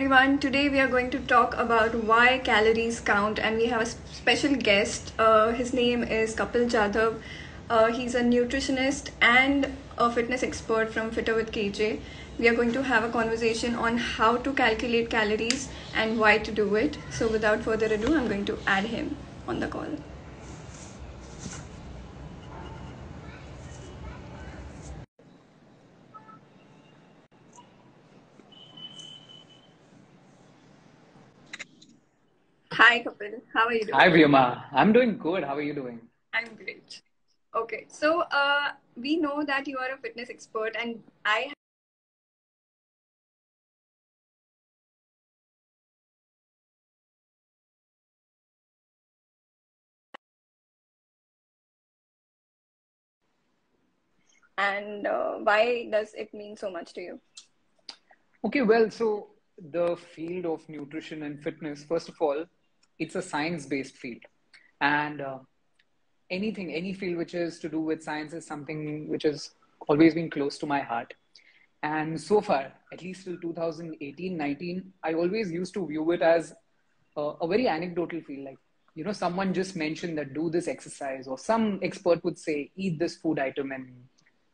everyone. Today we are going to talk about why calories count, and we have a special guest. His name is Kapil Jadhav. He's a nutritionist and a fitness expert from FittrWithKJ. We are going to have a conversation on how to calculate calories and why to do it. So, without further ado, I'm going to add him on the call. Hi, Kapil. How are you Hi, doing? Vyoma. I'm doing good. How are you doing? I'm great. Okay, so we know that you are a fitness expert, and I and why does it mean so much to you? Okay, well, so the field of nutrition and fitness, first of all, it's a science-based field. And any field which is to do with science is something which has always been close to my heart. And so far, at least till 2018, 19, I always used to view it as a very anecdotal field. Like, someone just mentioned that do this exercise, or some expert would say, eat this food item, and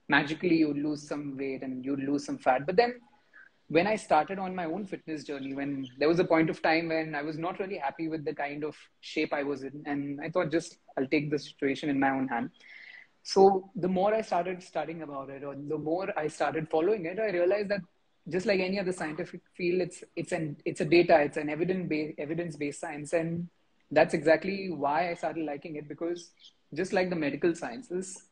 magically you lose some weight and you lose some fat. But then when I started on my own fitness journey, when there was a point of time when I was not really happy with the kind of shape I was in, and I thought just I'll take the situation in my own hand. So the more I started studying about it, or the more I started following it, I realized that just like any other scientific field, it's a data, it's an evidence based science, and that's exactly why I started liking it, because just like the medical sciences,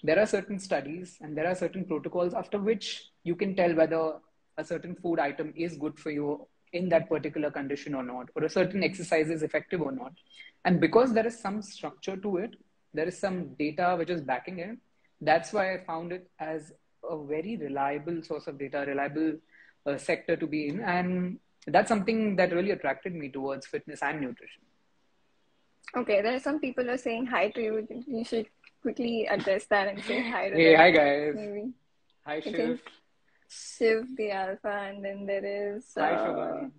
there are certain studies and there are certain protocols after which you can tell whether a certain food item is good for you in that particular condition or not, or a certain exercise is effective or not. And because there is some structure to it, there is some data which is backing it. That's why I found it as a very reliable source of data, reliable sector to be in. And that's something that really attracted me towards fitness and nutrition. Okay, there are some people who are saying hi to you. You should quickly address that and say hi to Hey, them. hi guys. Maybe Hi, I Shiv. think Shiv the Alpha, and then there is Hi, Shobhani.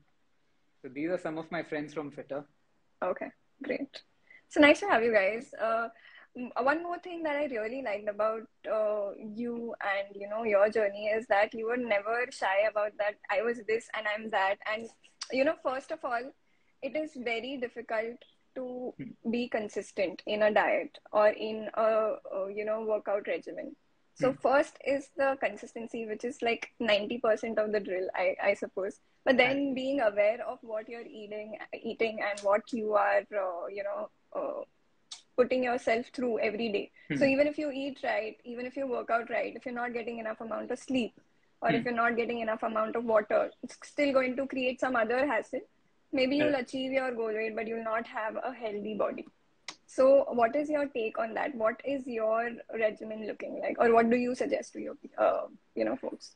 So these are some of my friends from Fittr. okay, great. So nice to have you guys. One more thing that I really liked about you and your journey is that you were never shy about that I was this and I'm that. And first of all, it is very difficult to be consistent in a diet or in a workout regimen. So first is the consistency, which is like 90% of the drill, I suppose. But I then agree. being aware of what you're eating and what you are, putting yourself through every day. So even if you eat right, even if you work out right, if you're not getting enough amount of sleep, or if you're not getting enough amount of water, it's still going to create some other hassle. Maybe you'll Right. achieve your goal weight, but you'll not have a healthy body. So what is your take on that? What is your regimen looking like, or what do you suggest to your folks?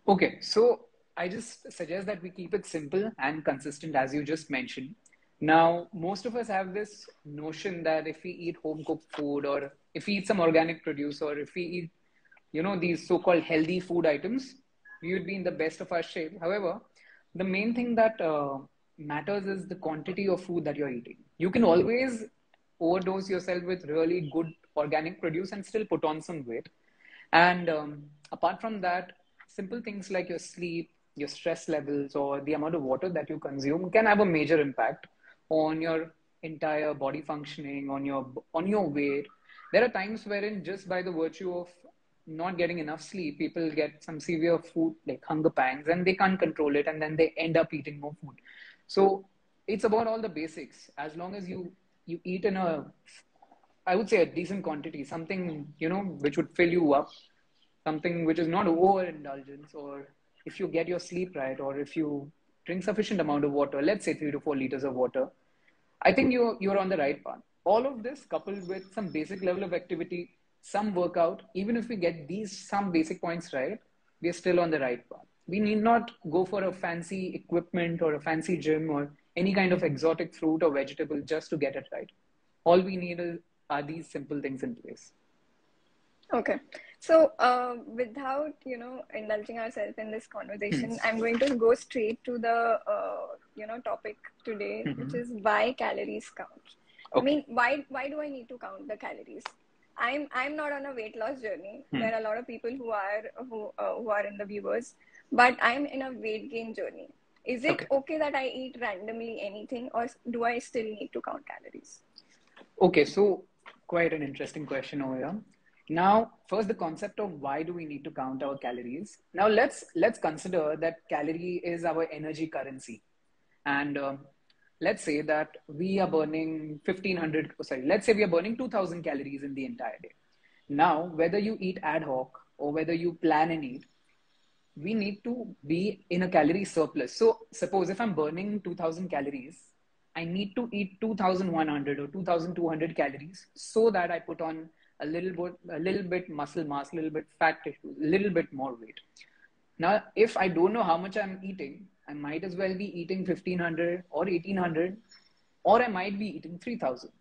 Okay, so I just suggest that we keep it simple and consistent, as you just mentioned. Now, most of us have this notion that if we eat home cooked food, or if we eat some organic produce, or if we eat, these so-called healthy food items, we would be in the best of our shape. However, the main thing that matters is the quantity of food that you're eating. You can always overdose yourself with really good organic produce and still put on some weight. And apart from that, simple things like your sleep, your stress levels, or the amount of water that you consume can have a major impact on your entire body functioning, on your weight. There are times wherein just by the virtue of not getting enough sleep, people get some severe food like hunger pangs, and they can't control it, and then they end up eating more food. So it's about all the basics. As long as you eat in a, I would say, a decent quantity, something, which would fill you up, something which is not overindulgence, or if you get your sleep right, or if you drink sufficient amount of water, let's say 3 to 4 liters of water, I think you're on the right path. All of this coupled with some basic level of activity, some workout, even if we get these some basic points right, we are still on the right path. We need not go for a fancy equipment or a fancy gym or any kind of exotic fruit or vegetable just to get it right. All we need are these simple things in place. Okay. So, without, indulging ourselves in this Hmm. conversation, I'm going to go straight to the, topic today, which Hmm. is why calories count. I Okay. mean, why do I need to count the calories? I'm not on a weight loss journey. Hmm. There are a lot of people who are in the viewers, but I'm in a weight gain journey. Is it Okay. okay that I eat randomly anything, or do I still need to count calories? Okay, so quite an interesting question over here. Now, first the concept of why do we need to count our calories. Now let's consider that calorie is our energy currency, and let's say that we are burning 1500. Sorry, let's say we are burning 2000 calories in the entire day. Now, whether you eat ad hoc or whether you plan and eat, we need to be in a calorie surplus. So suppose if I'm burning 2000 calories, I need to eat 2100 or 2200 calories so that I put on a little bit muscle mass, a little bit fat tissue, a little bit more weight. Now, if I don't know how much I'm eating, I might as well be eating 1500 or 1800, or I might be eating 3000.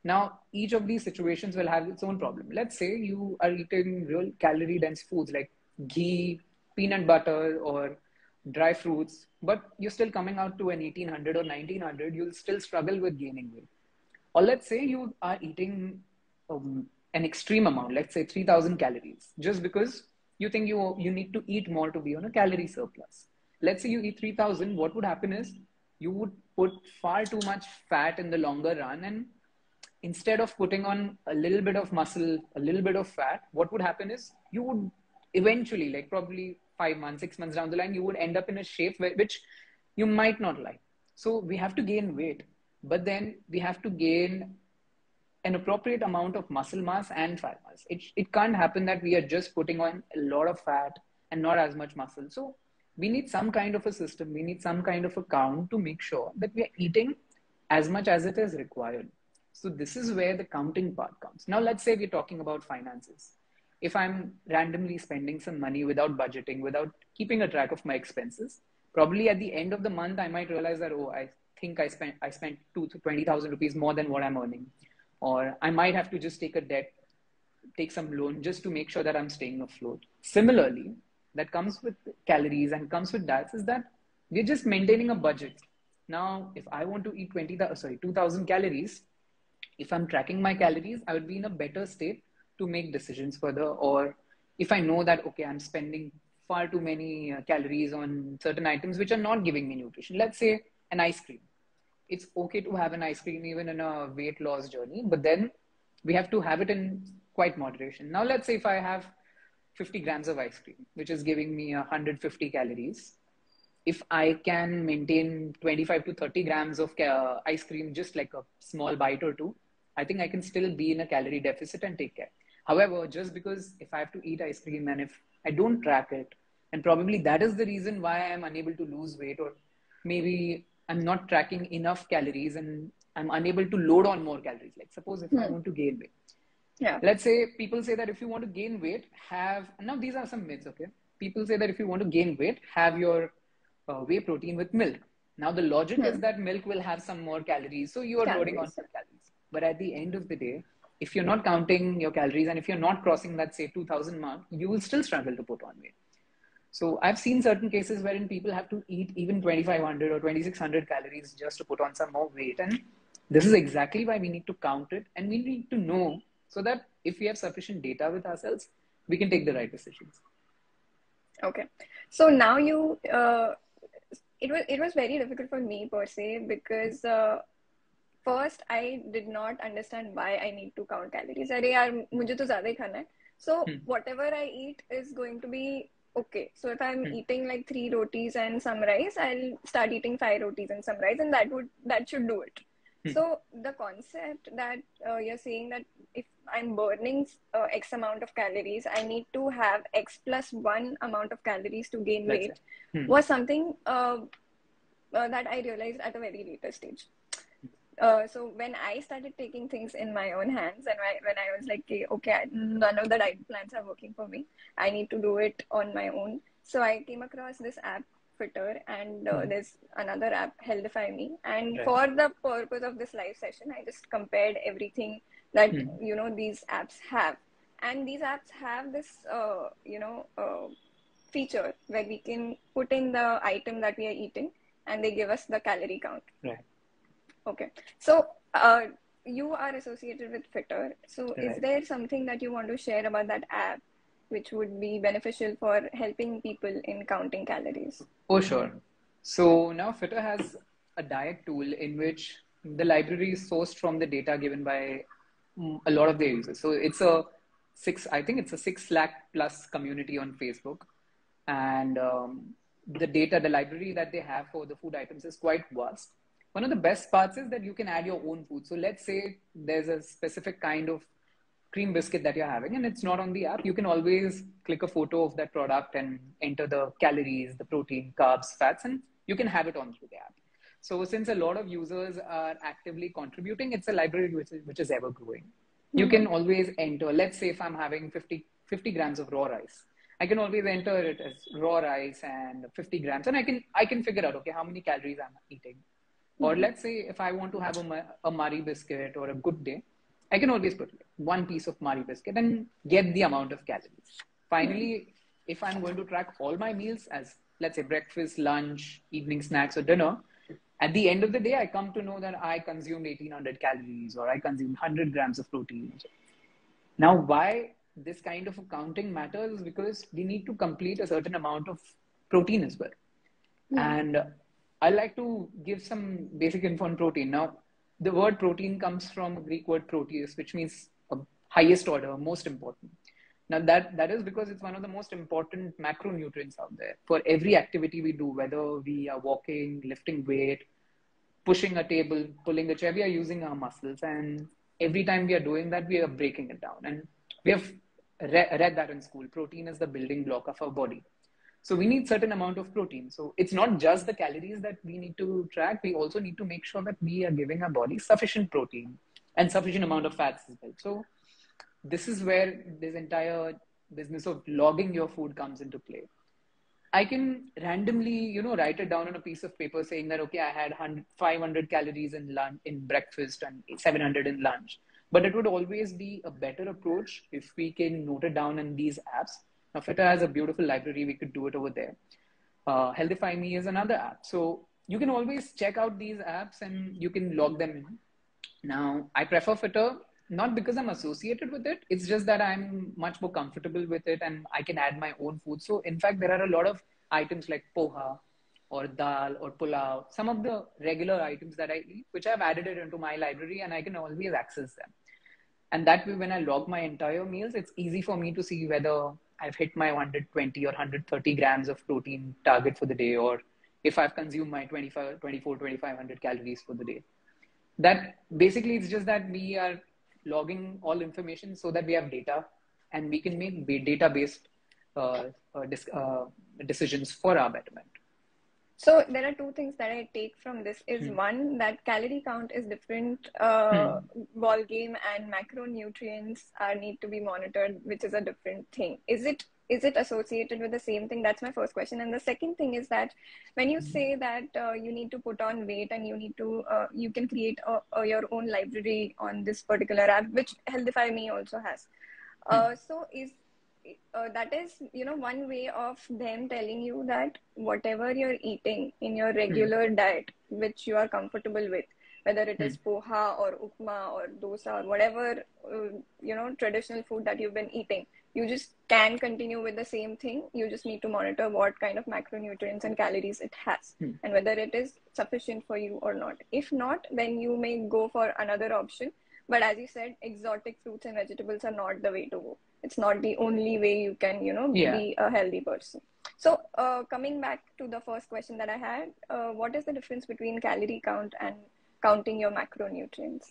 Now, each of these situations will have its own problem. Let's say you are eating real calorie dense foods like ghee, peanut butter, or dry fruits, but you're still coming out to an 1800 or 1900, you'll still struggle with gaining weight. Or let's say you are eating an extreme amount, let's say 3000 calories, just because you think you need to eat more to be on a calorie surplus. Let's say you eat 3000, what would happen is you would put far too much fat in the longer run, and instead of putting on a little bit of muscle, a little bit of fat, what would happen is you would eventually, like probably 5 months, 6 months down the line, you would end up in a shape which you might not like. So we have to gain weight, but then we have to gain an appropriate amount of muscle mass and fat mass. It can't happen that we are just putting on a lot of fat and not as much muscle. So we need some kind of a system, we need some kind of a count to make sure that we are eating as much as it is required. So this is where the counting part comes. Now let's say we're talking about finances. If I'm randomly spending some money without budgeting, without keeping a track of my expenses, probably at the end of the month I might realize that, oh, I think I spent 20,000 rupees more than what I'm earning, or I might have to just take some loan just to make sure that I'm staying afloat. Similarly, that comes with calories and comes with diets is that we're just maintaining a budget. Now, if I want to eat 2,000 calories, if I'm tracking my calories, I would be in a better state to make decisions further. Or if I know that, okay, I'm spending far too many calories on certain items which are not giving me nutrition. Let's say an ice cream. It's okay to have an ice cream even in a weight loss journey, but then we have to have it in quite moderation. Now, let's say if I have 50 grams of ice cream, which is giving me 150 calories, if I can maintain 25 to 30 grams of ice cream, just like a small bite or two, I think I can still be in a calorie deficit and take care. However, just because if I have to eat ice cream and if I don't track it, and probably that is the reason why I'm unable to lose weight, or maybe I'm not tracking enough calories and I'm unable to load on more calories. Like, suppose if I Hmm. want to gain weight, Yeah. let's say people say that if you want to gain weight, now these are some myths, okay? People say that if you want to gain weight, have your whey protein with milk. Now, the logic is Hmm. that milk will have some more calories, so you are loading on Calories. some calories. But at the end of the day, if you're not counting your calories and if you're not crossing that, say, 2000 mark, you will still struggle to put on weight. So I've seen certain cases wherein people have to eat even 2500 or 2600 calories just to put on some more weight. And this is exactly why we need to count it and we need to know, so that if we have sufficient data with ourselves, we can take the right decisions. Okay. So now it was very difficult for me per se because first I did not understand why I need to count calories. अरे यार मुझे तो ज़्यादा ही खाना है. So Hmm. whatever I eat is going to be okay. So if I'm Hmm. eating like 3 rotis and some rice, I'll start eating 5 rotis and some rice, and that should do it. Hmm. So the concept that you're saying that if I'm burning X amount of calories, I need to have X plus 1 amount of calories to gain That's weight it. Hmm. was something that I realized at a very later stage. So when I started taking things in my own hands, and when I was like, okay, none of the diet plans are working for me, I need to do it on my own. So I came across this app, Fittr, and Hmm. there's another app, Healthify Me. And Right. for the purpose of this live session, I just compared everything that Hmm. these apps have. And these apps have this, feature where we can put in the item that we are eating and they give us the calorie count. Right. Okay. So, you are associated with Fittr. So, is Right. there something that you want to share about that app which would be beneficial for helping people in counting calories? Oh, sure. So now Fittr has a diet tool in which the library is sourced from the data given by a lot of their users. So I think it's a 6 lakh plus community on Facebook. And the data, the library that they have for the food items is quite vast. One of the best parts is that you can add your own food. So let's say there's a specific kind of cream biscuit that you're having and it's not on the app, you can always click a photo of that product and enter the calories, the protein, carbs, fats, and you can have it on through the app. So since a lot of users are actively contributing, it's a library which is ever growing. You can always enter, let's say if I'm having 50 grams of raw rice, I can always enter it as raw rice and 50 grams, and I can figure out, okay, how many calories I'm eating. Or let's say if I want to have a Marie biscuit or a good day, I can always put one piece of Marie biscuit and get the amount of calories. Finally, if I'm going to track all my meals as, let's say, breakfast, lunch, evening snacks, or dinner, at the end of the day, I come to know that I consumed 1800 calories or I consumed 100 grams of protein. Now, why this kind of accounting matters is because we need to complete a certain amount of protein as well. And I like to give some basic info on protein. Now, the word protein comes from a Greek word proteus, which means highest order, most important. Now, that is because it's one of the most important macronutrients out there. For every activity we do, whether we are walking, lifting weight, pushing a table, pulling a chair, we are using our muscles. And every time we are doing that, we are breaking it down. And we have read that in school. Protein is the building block of our body. So we need certain amount of protein. So it's not just the calories that we need to track. We also need to make sure that we are giving our body sufficient protein and sufficient amount of fats as well. So this is where this entire business of logging your food comes into play. I can randomly, write it down on a piece of paper saying that, okay, I had 500 calories in lunch, in breakfast and 700 in lunch. But it would always be a better approach if we can note it down in these apps. Now, Fittr has a beautiful library. We could do it over there. Healthify Me is another app. So you can always check out these apps and you can log them in. Now, I prefer Fittr not because I'm associated with it. It's just that I'm much more comfortable with it and I can add my own food. So in fact, there are a lot of items like poha or dal or pulao, some of the regular items that I eat, which I've added it into my library and I can always access them. And that way, when I log my entire meals, it's easy for me to see whether I've hit my 120 or 130 grams of protein target for the day, or if I've consumed my 2,500 calories for the day. That basically, it's just that we are logging all information so that we have data and we can make data-based decisions for our betterment. So there are two things that I take from this is one, that calorie count is different ball game and macronutrients need to be monitored, which is a different thing. Is it associated with the same thing? That's my first question. And the second thing is that when you say that you need to put on weight and you need to, you can create your own library on this particular app, which Healthify Me also has. So that is, one way of them telling you that whatever you're eating in your regular diet, which you are comfortable with, whether it is poha or upma or dosa or whatever, traditional food that you've been eating, you just can continue with the same thing. You just need to monitor what kind of macronutrients and calories it has and whether it is sufficient for you or not. If not, then you may go for another option. But as you said, exotic fruits and vegetables are not the way to go. It's not the only way you can, be a healthy person. So coming back to the first question that I had, what is the difference between calorie count and counting your macronutrients?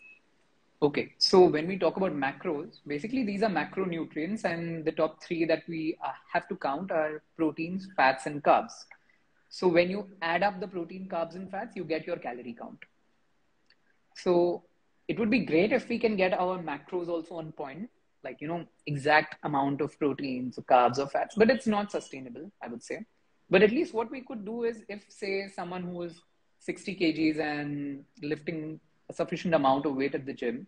Okay, so when we talk about macros, basically these are macronutrients, and the top three that we have to count are proteins, fats, and carbs. So when you add up the protein, carbs, and fats, you get your calorie count. So it would be great if we can get our macros also on point, like, exact amount of proteins or carbs or fats, but it's not sustainable, I would say. But at least what we could do is, if say someone who is 60 kgs and lifting a sufficient amount of weight at the gym,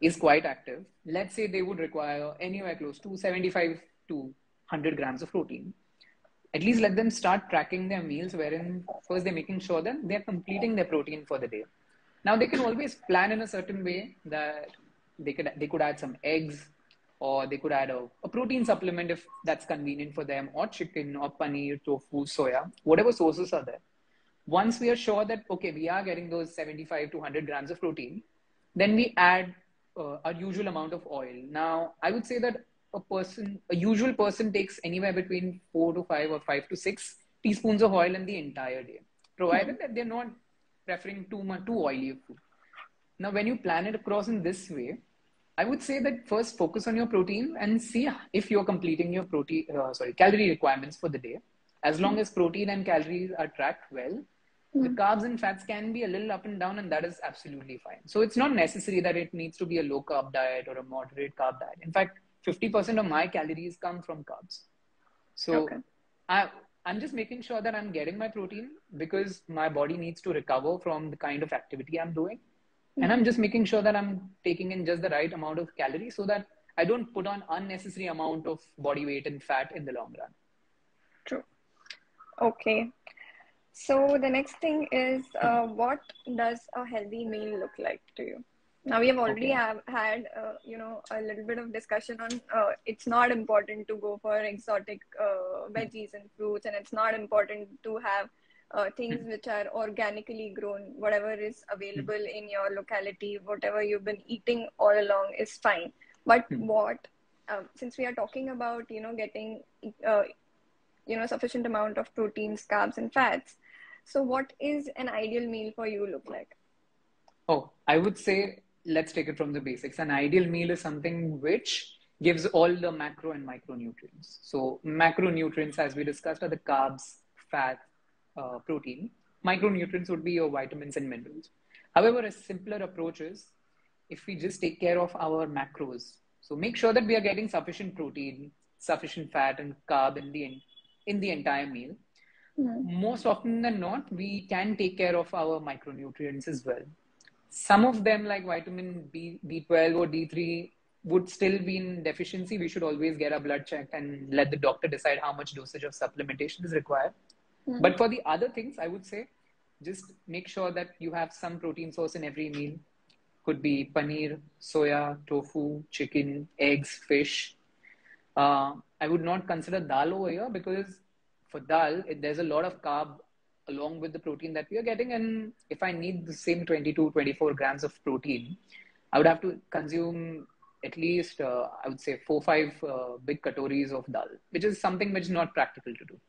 is quite active, let's say they would require anywhere close to 75 to 100 grams of protein. At least let them start tracking their meals, wherein first they're making sure that they're completing their protein for the day. Now they can always plan in a certain way that they could add some eggs, or they could add a protein supplement if that's convenient for them, or chicken or paneer, tofu, soya, whatever sources are there. Once we are sure that, okay, we are getting those 75 to 100 grams of protein, then we add our usual amount of oil. Now, I would say that a usual person takes anywhere between 4 to 5 or 5 to 6 teaspoons of oil in the entire day, provided that they're not preferring too oily of food. Now, when you plan it across in this way, I would say that first focus on your protein and see if you're completing your calorie requirements for the day. As long as protein and calories are tracked well, the carbs and fats can be a little up and down, and that is absolutely fine. So it's not necessary that it needs to be a low carb diet or a moderate carb diet. In fact, 50% of my calories come from carbs. So I'm just making sure that I'm getting my protein because my body needs to recover from the kind of activity I'm doing. And I'm just making sure that I'm taking in just the right amount of calories so that I don't put on unnecessary amount of body weight and fat in the long run. True. Okay. So the next thing is, what does a healthy meal look like to you? Now we have already had a little bit of discussion on it's not important to go for exotic veggies and fruits, and it's not important to have things which are organically grown. Whatever is available in your locality, whatever you've been eating all along is fine. But since we are talking about getting sufficient amount of proteins, carbs, and fats, so what is an ideal meal for you look like? Oh, I would say let's take it from the basics. An ideal meal is something which gives all the macro and micronutrients. So macronutrients, as we discussed, are the carbs, fat, protein. Micronutrients would be your vitamins and minerals. However, a simpler approach is if we just take care of our macros. So make sure that we are getting sufficient protein, sufficient fat and carb in the entire meal. Most often than not, we can take care of our micronutrients as well. Some of them, like vitamin B12 or D3, would still be in deficiency. We should always get our blood checked and let the doctor decide how much dosage of supplementation is required. But for the other things, I would say just make sure that you have some protein source in every meal. Could be paneer, soya, tofu, chicken, eggs, fish. I would not consider dal over here because for dal, there's a lot of carb along with the protein that we are getting. And if I need the same 22, 24 grams of protein, I would have to consume at least, I would say 4-5 big katoris of dal, which is something which is not practical to do.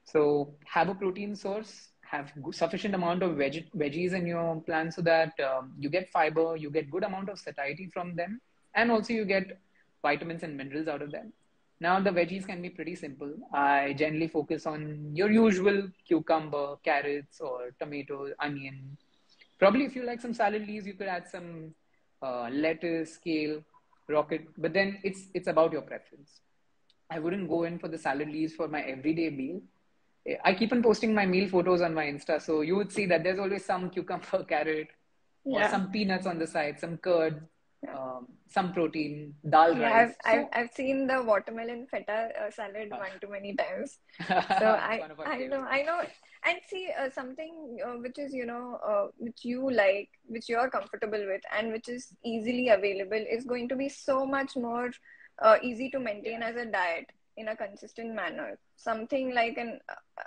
So have a protein source, have sufficient amount of veggies in your plan so that you get fiber, you get good amount of satiety from them, and also you get vitamins and minerals out of them. Now the veggies can be pretty simple. I generally focus on your usual cucumber, carrots, or tomatoes, onion. Probably if you like some salad leaves, you could add some lettuce, kale, rocket. But then it's about your preference. I wouldn't go in for the salad leaves for my everyday meal. I keep on posting my meal photos on my Insta, so you would see that there's always some cucumber, carrot, or some peanuts on the side, some curd. Some protein, dal rice. I've seen the watermelon feta salad one too many times. So I know. And see something which is which you like, which you are comfortable with, and which is easily available is going to be so much more easy to maintain as a diet in a consistent manner. Something like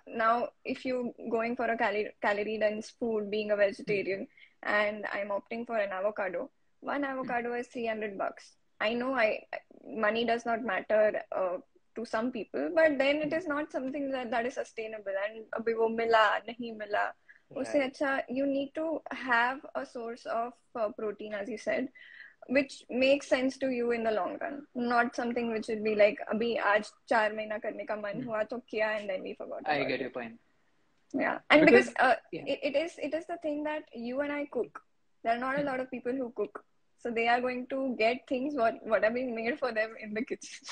now if you going for a calorie dense food, being a vegetarian, and I'm opting for an avocado. One avocado is $300. I know money does not matter to some people, but then it is not something that is sustainable. And abhi wo mila, nahi mila. Usse acha, you need to have a source of protein, as you said, which makes sense to you in the long run. Not something which would be like, abhi aaj 4 mahina karne ka man hua to kiya, and then we forgot. I get your point. Yeah, and because it is the thing that you and I cook. There are not a lot of people who cook. So they are going to get things what are being made for them in the kitchen.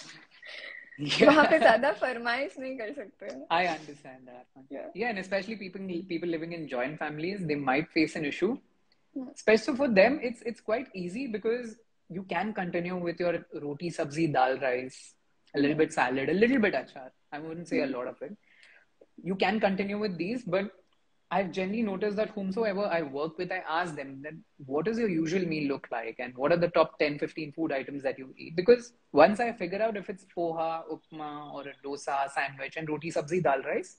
वहाँ पे ज़्यादा फरमाइश नहीं कर सकते. I understand that. Yeah, and especially people living in joint families, they might face an issue Especially for them, it's quite easy because you can continue with your roti, sabzi, dal, rice, a little bit salad, a little bit achar. I wouldn't say a lot of it. You can continue with these, but I've generally noticed that whomsoever I work with, I ask them that what does your usual meal look like and what are the top 10, 15 food items that you eat? Because once I figure out if it's poha, upma, or a dosa, sandwich, and roti, sabzi, dal, rice,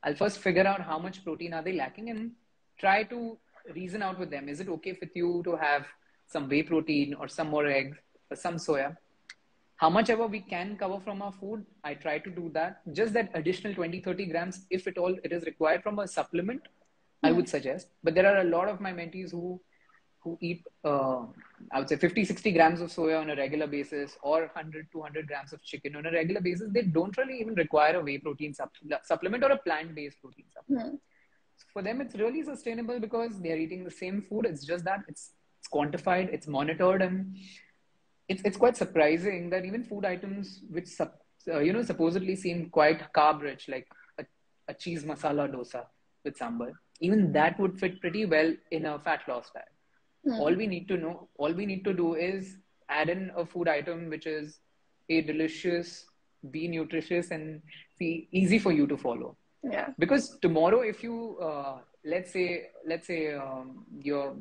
I'll first figure out how much protein are they lacking and try to reason out with them. Is it okay with you to have some whey protein or some more eggs or some soya? How much ever we can cover from our food, I try to do that. Just that additional 20, 30 grams, if at all it is required from a supplement, I would suggest. But there are a lot of my mentees who eat, I would say 50, 60 grams of soya on a regular basis or 100, 200 grams of chicken on a regular basis. They don't really even require a whey protein supplement or a plant-based protein supplement. So for them, it's really sustainable because they're eating the same food. It's just that it's quantified, it's monitored, and it's quite surprising that even food items which supposedly seem quite carb rich, like a cheese masala dosa with sambar, even that would fit pretty well in a fat loss diet. All we need to do is add in a food item which is A, delicious, B, nutritious, and C, easy for you to follow. Yeah. Because tomorrow, if you let's say your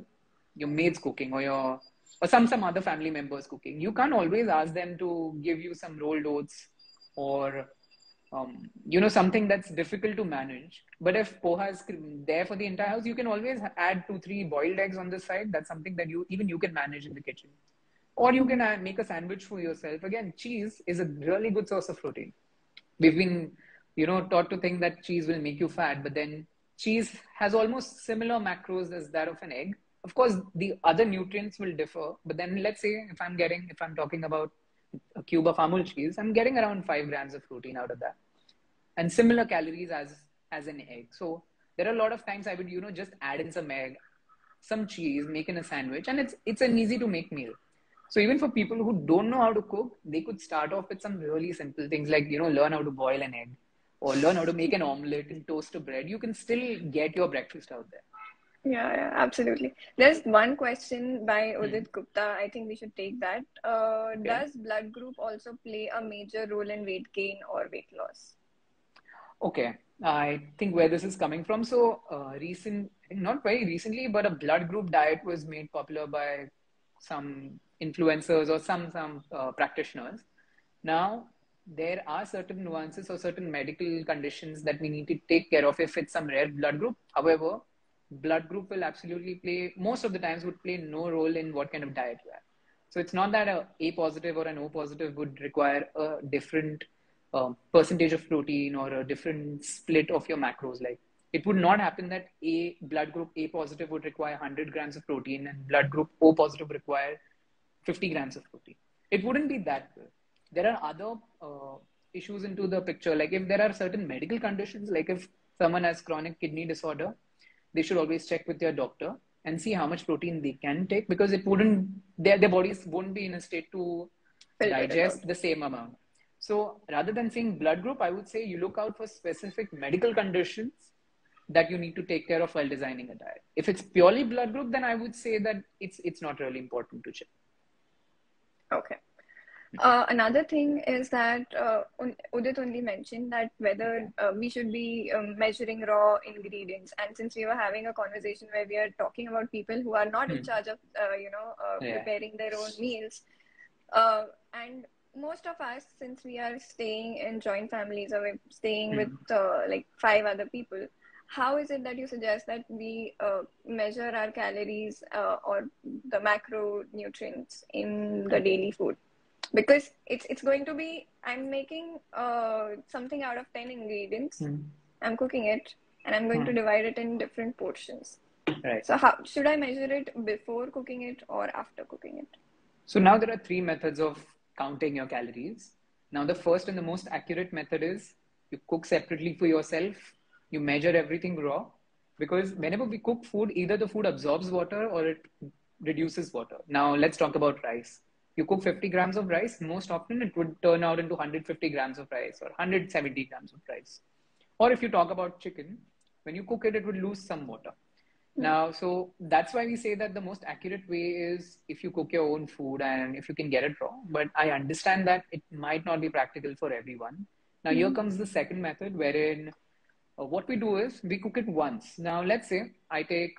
maid's cooking or some other family members cooking, you can't always ask them to give you some rolled oats or something that's difficult to manage. But if poha is there for the entire house, you can always add 2-3 boiled eggs on the side. That's something that you can manage in the kitchen. Or you can make a sandwich for yourself. Again, cheese is a really good source of protein. We've been, taught to think that cheese will make you fat, but then cheese has almost similar macros as that of an egg. Of course, the other nutrients will differ, but then let's say if I'm talking about a cube of Amul cheese, I'm getting around 5 grams of protein out of that, and similar calories as an egg. So there are a lot of times I would just add in some egg, some cheese, make in a sandwich, and it's an easy to make meal. So even for people who don't know how to cook, they could start off with some really simple things like learn how to boil an egg or learn how to make an omelette and toast a bread. You can still get your breakfast out there. Yeah, absolutely. There's one question by Udit Gupta. I think we should take that. Does blood group also play a major role in weight gain or weight loss? Okay, I think where this is coming from. So, not very recently, but a blood group diet was made popular by some influencers or some practitioners. Now, there are certain nuances or certain medical conditions that we need to take care of if it's some rare blood group. However, blood group will absolutely play, most of the times would play no role in what kind of diet you have. So it's not that A positive or an O positive would require a different percentage of protein or a different split of your macros. Like it would not happen that blood group A positive would require 100 grams of protein and blood group O positive require 50 grams of protein. It wouldn't be that way. There are other issues into the picture. Like if there are certain medical conditions, like if someone has chronic kidney disorder, they should always check with their doctor and see how much protein they can take, because their bodies won't be in a state to digest the same amount. So rather than saying blood group, I would say you look out for specific medical conditions that you need to take care of while designing a diet. If it's purely blood group, then I would say that it's not really important to check. Okay. Another thing is that Udit only mentioned that whether we should be measuring raw ingredients. And since we were having a conversation where we are talking about people who are not in charge of, preparing their own meals, and most of us, since we are staying in joint families or we're staying with like 5 other people, how is it that you suggest that we measure our calories or the macronutrients in the daily food? Because it's going to be, I'm making something out of 10 ingredients, I'm cooking it, and I'm going to divide it in different portions. Right. So how should I measure it before cooking it or after cooking it? So now there are 3 methods of counting your calories. Now the first and the most accurate method is you cook separately for yourself. You measure everything raw, because whenever we cook food, either the food absorbs water or it reduces water. Now let's talk about rice. You cook 50 grams of rice, most often it would turn out into 150 grams of rice or 170 grams of rice. Or if you talk about chicken, when you cook it, it would lose some water. Now, so that's why we say that the most accurate way is if you cook your own food and if you can get it raw. But I understand that it might not be practical for everyone. Now, here comes the second method wherein what we do is we cook it once. Now, let's say I take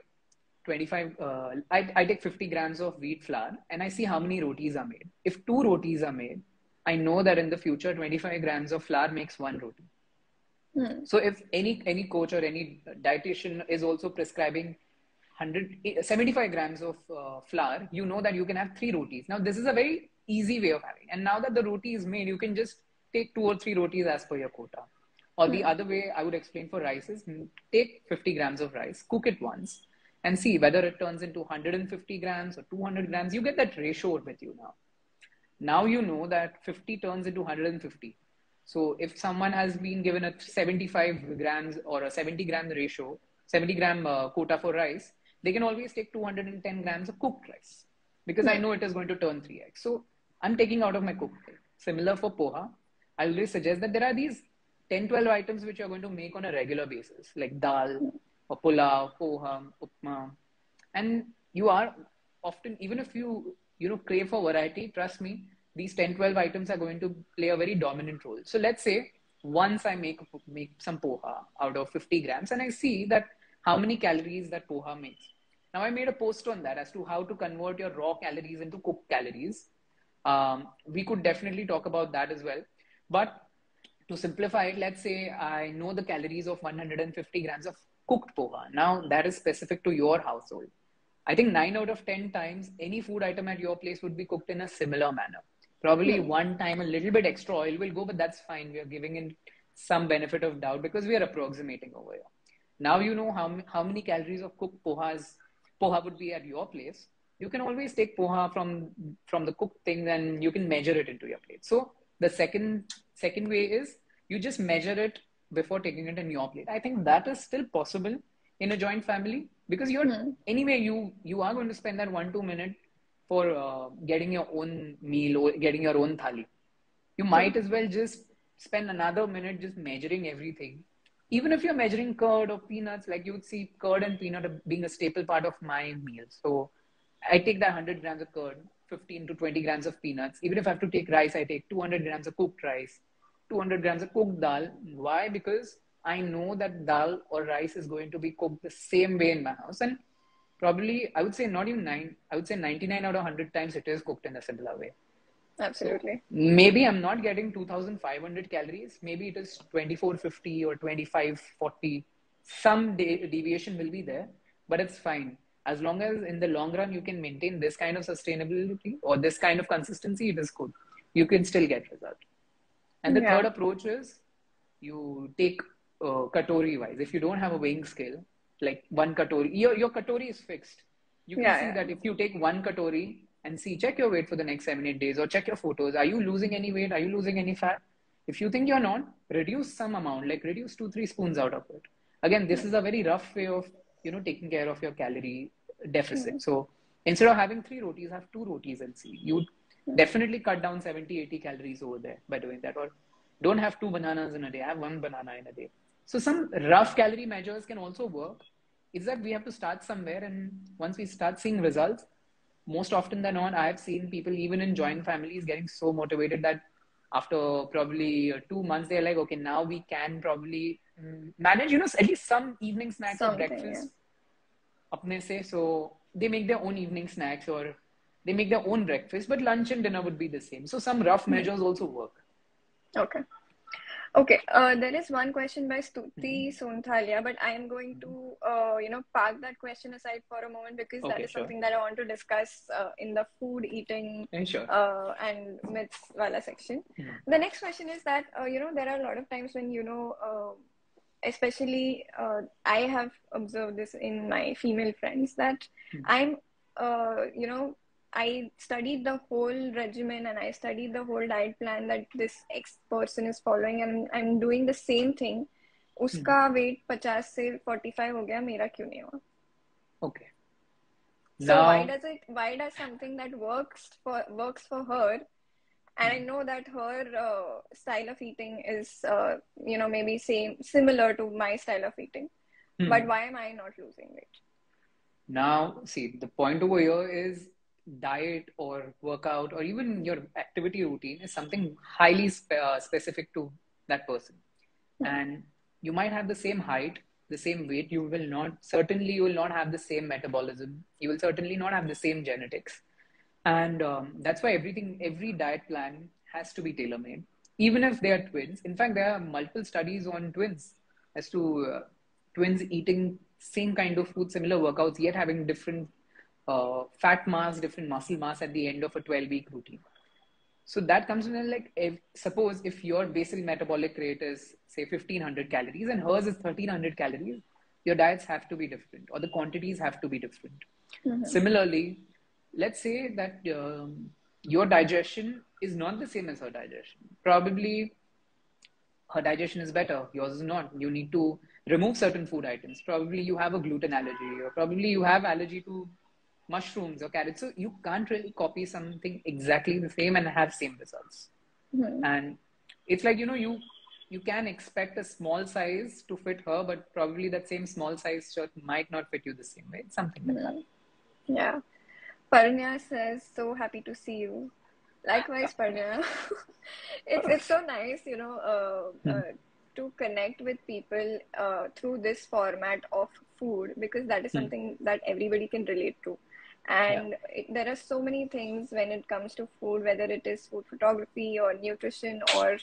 I take 50 grams of wheat flour and I see how many rotis are made. If two rotis are made, I know that in the future, 25 grams of flour makes one roti. So if any coach or any dietitian is also prescribing 75 grams of flour, you know that you can have three rotis. Now, this is a very easy way of having. And now that the roti is made, you can just take two or three rotis as per your quota. Or the other way I would explain for rice is take 50 grams of rice, cook it once, and see whether it turns into 150 grams or 200 grams. You get that ratio with you now. Now you know that 50 turns into 150. So if someone has been given a 75 grams or a 70 gram ratio, 70 gram quota for rice, they can always take 210 grams of cooked rice because I know it is going to turn 3x. So I'm taking out of my cooked thing. Similar for poha, I always suggest that there are these 10, 12 items which you're going to make on a regular basis, like dal or pulao, poha, upma. And you are often, even if you crave for variety, trust me, these 10, 12 items are going to play a very dominant role. So let's say once I make some poha out of 50 grams and I see that how many calories that poha makes. Now I made a post on that as to how to convert your raw calories into cooked calories. We could definitely talk about that as well. But to simplify it, let's say I know the calories of 150 grams of cooked poha. Now that is specific to your household. I think 9 out of 10 times, any food item at your place would be cooked in a similar manner. Probably one time a little bit extra oil will go, but that's fine. We are giving in some benefit of doubt because we are approximating over here. Now you know how many calories of cooked poha would be at your place. You can always take poha from the cooked thing and you can measure it into your plate. So the second way is you just measure it before taking it in your plate. I think that is still possible in a joint family because anyway you are going to spend that 1-2 minutes for getting your own meal or getting your own thali. You might as well just spend another minute just measuring everything. Even if you're measuring curd or peanuts, like you would see curd and peanut being a staple part of my meal. So I take that 100 grams of curd, 15 to 20 grams of peanuts. Even if I have to take rice, I take 200 grams of cooked rice, 200 grams of cooked dal. Why? Because I know that dal or rice is going to be cooked the same way in my house. And probably, I would say not even 9, I would say 99 out of 100 times it is cooked in a similar way. Absolutely. So maybe I'm not getting 2,500 calories. Maybe it is 2,450 or 2,540. Some deviation will be there, but it's fine. As long as in the long run you can maintain this kind of sustainability or this kind of consistency, it is good. You can still get result. And the third approach is you take katori wise. If you don't have a weighing scale, like one katori, your katori is fixed. You can see that if you take one katori and see, check your weight for the next 7-8 days or check your photos. Are you losing any weight? Are you losing any fat? If you think you're not, reduce some amount, like reduce 2-3 spoons out of it. Again, this is a very rough way of, taking care of your calorie deficit. So instead of having 3 rotis, have 2 rotis and see. You definitely cut down 70-80 calories over there by doing that. Or don't have 2 bananas in a day, have 1 banana in a day. So some rough calorie measures can also work. It's that we have to start somewhere, and once we start seeing results, most often than not, I have seen people even in joint families getting so motivated that after probably 2 months, they're like, okay, now we can probably manage, at least some evening snacks or breakfast. Apne se. So they make their own evening snacks or they make their own breakfast, but lunch and dinner would be the same. So some rough measures also work. Okay. There is one question by Stuti Sonthalia, but I am going to, park that question aside for a moment because that is something that I want to discuss in the food, eating, and myths wala section. The next question is that, there are a lot of times when, especially I have observed this in my female friends that I'm, I studied the whole regimen and I studied the whole diet plan that this X person is following and I'm doing the same thing. Uska weight 50 से 45 हो गया, मेरा क्यों नहीं हुआ? Okay. So why does something that works for her, and I know that her style of eating is maybe similar to my style of eating, but why am I not losing weight? Now, see, the point over here is diet or workout or even your activity routine is something highly specific to that person. And you might have the same height, the same weight. You will not have the same metabolism. You will certainly not have the same genetics. And that's why every diet plan has to be tailor made, even if they are twins. In fact, there are multiple studies on twins as to twins eating same kind of food, similar workouts, yet having different fat mass, different muscle mass at the end of a 12-week routine. So that comes in like, suppose if your basal metabolic rate is say 1500 calories and hers is 1300 calories, your diets have to be different or the quantities have to be different. Similarly, let's say that your digestion is not the same as her digestion. Probably her digestion is better, yours is not. You need to remove certain food items. Probably you have a gluten allergy, or probably you have allergy to mushrooms or carrots. So you can't really copy something exactly the same and have same results. And it's like, you can expect a small size to fit her, but probably that same small size shirt might not fit you the same way. Something like that. Yeah. Parnya says, so happy to see you. Likewise, Parnya. It's so nice, to connect with people through this format of food, because that is something that everybody can relate to. And there are so many things when it comes to food, whether it is food photography or nutrition or,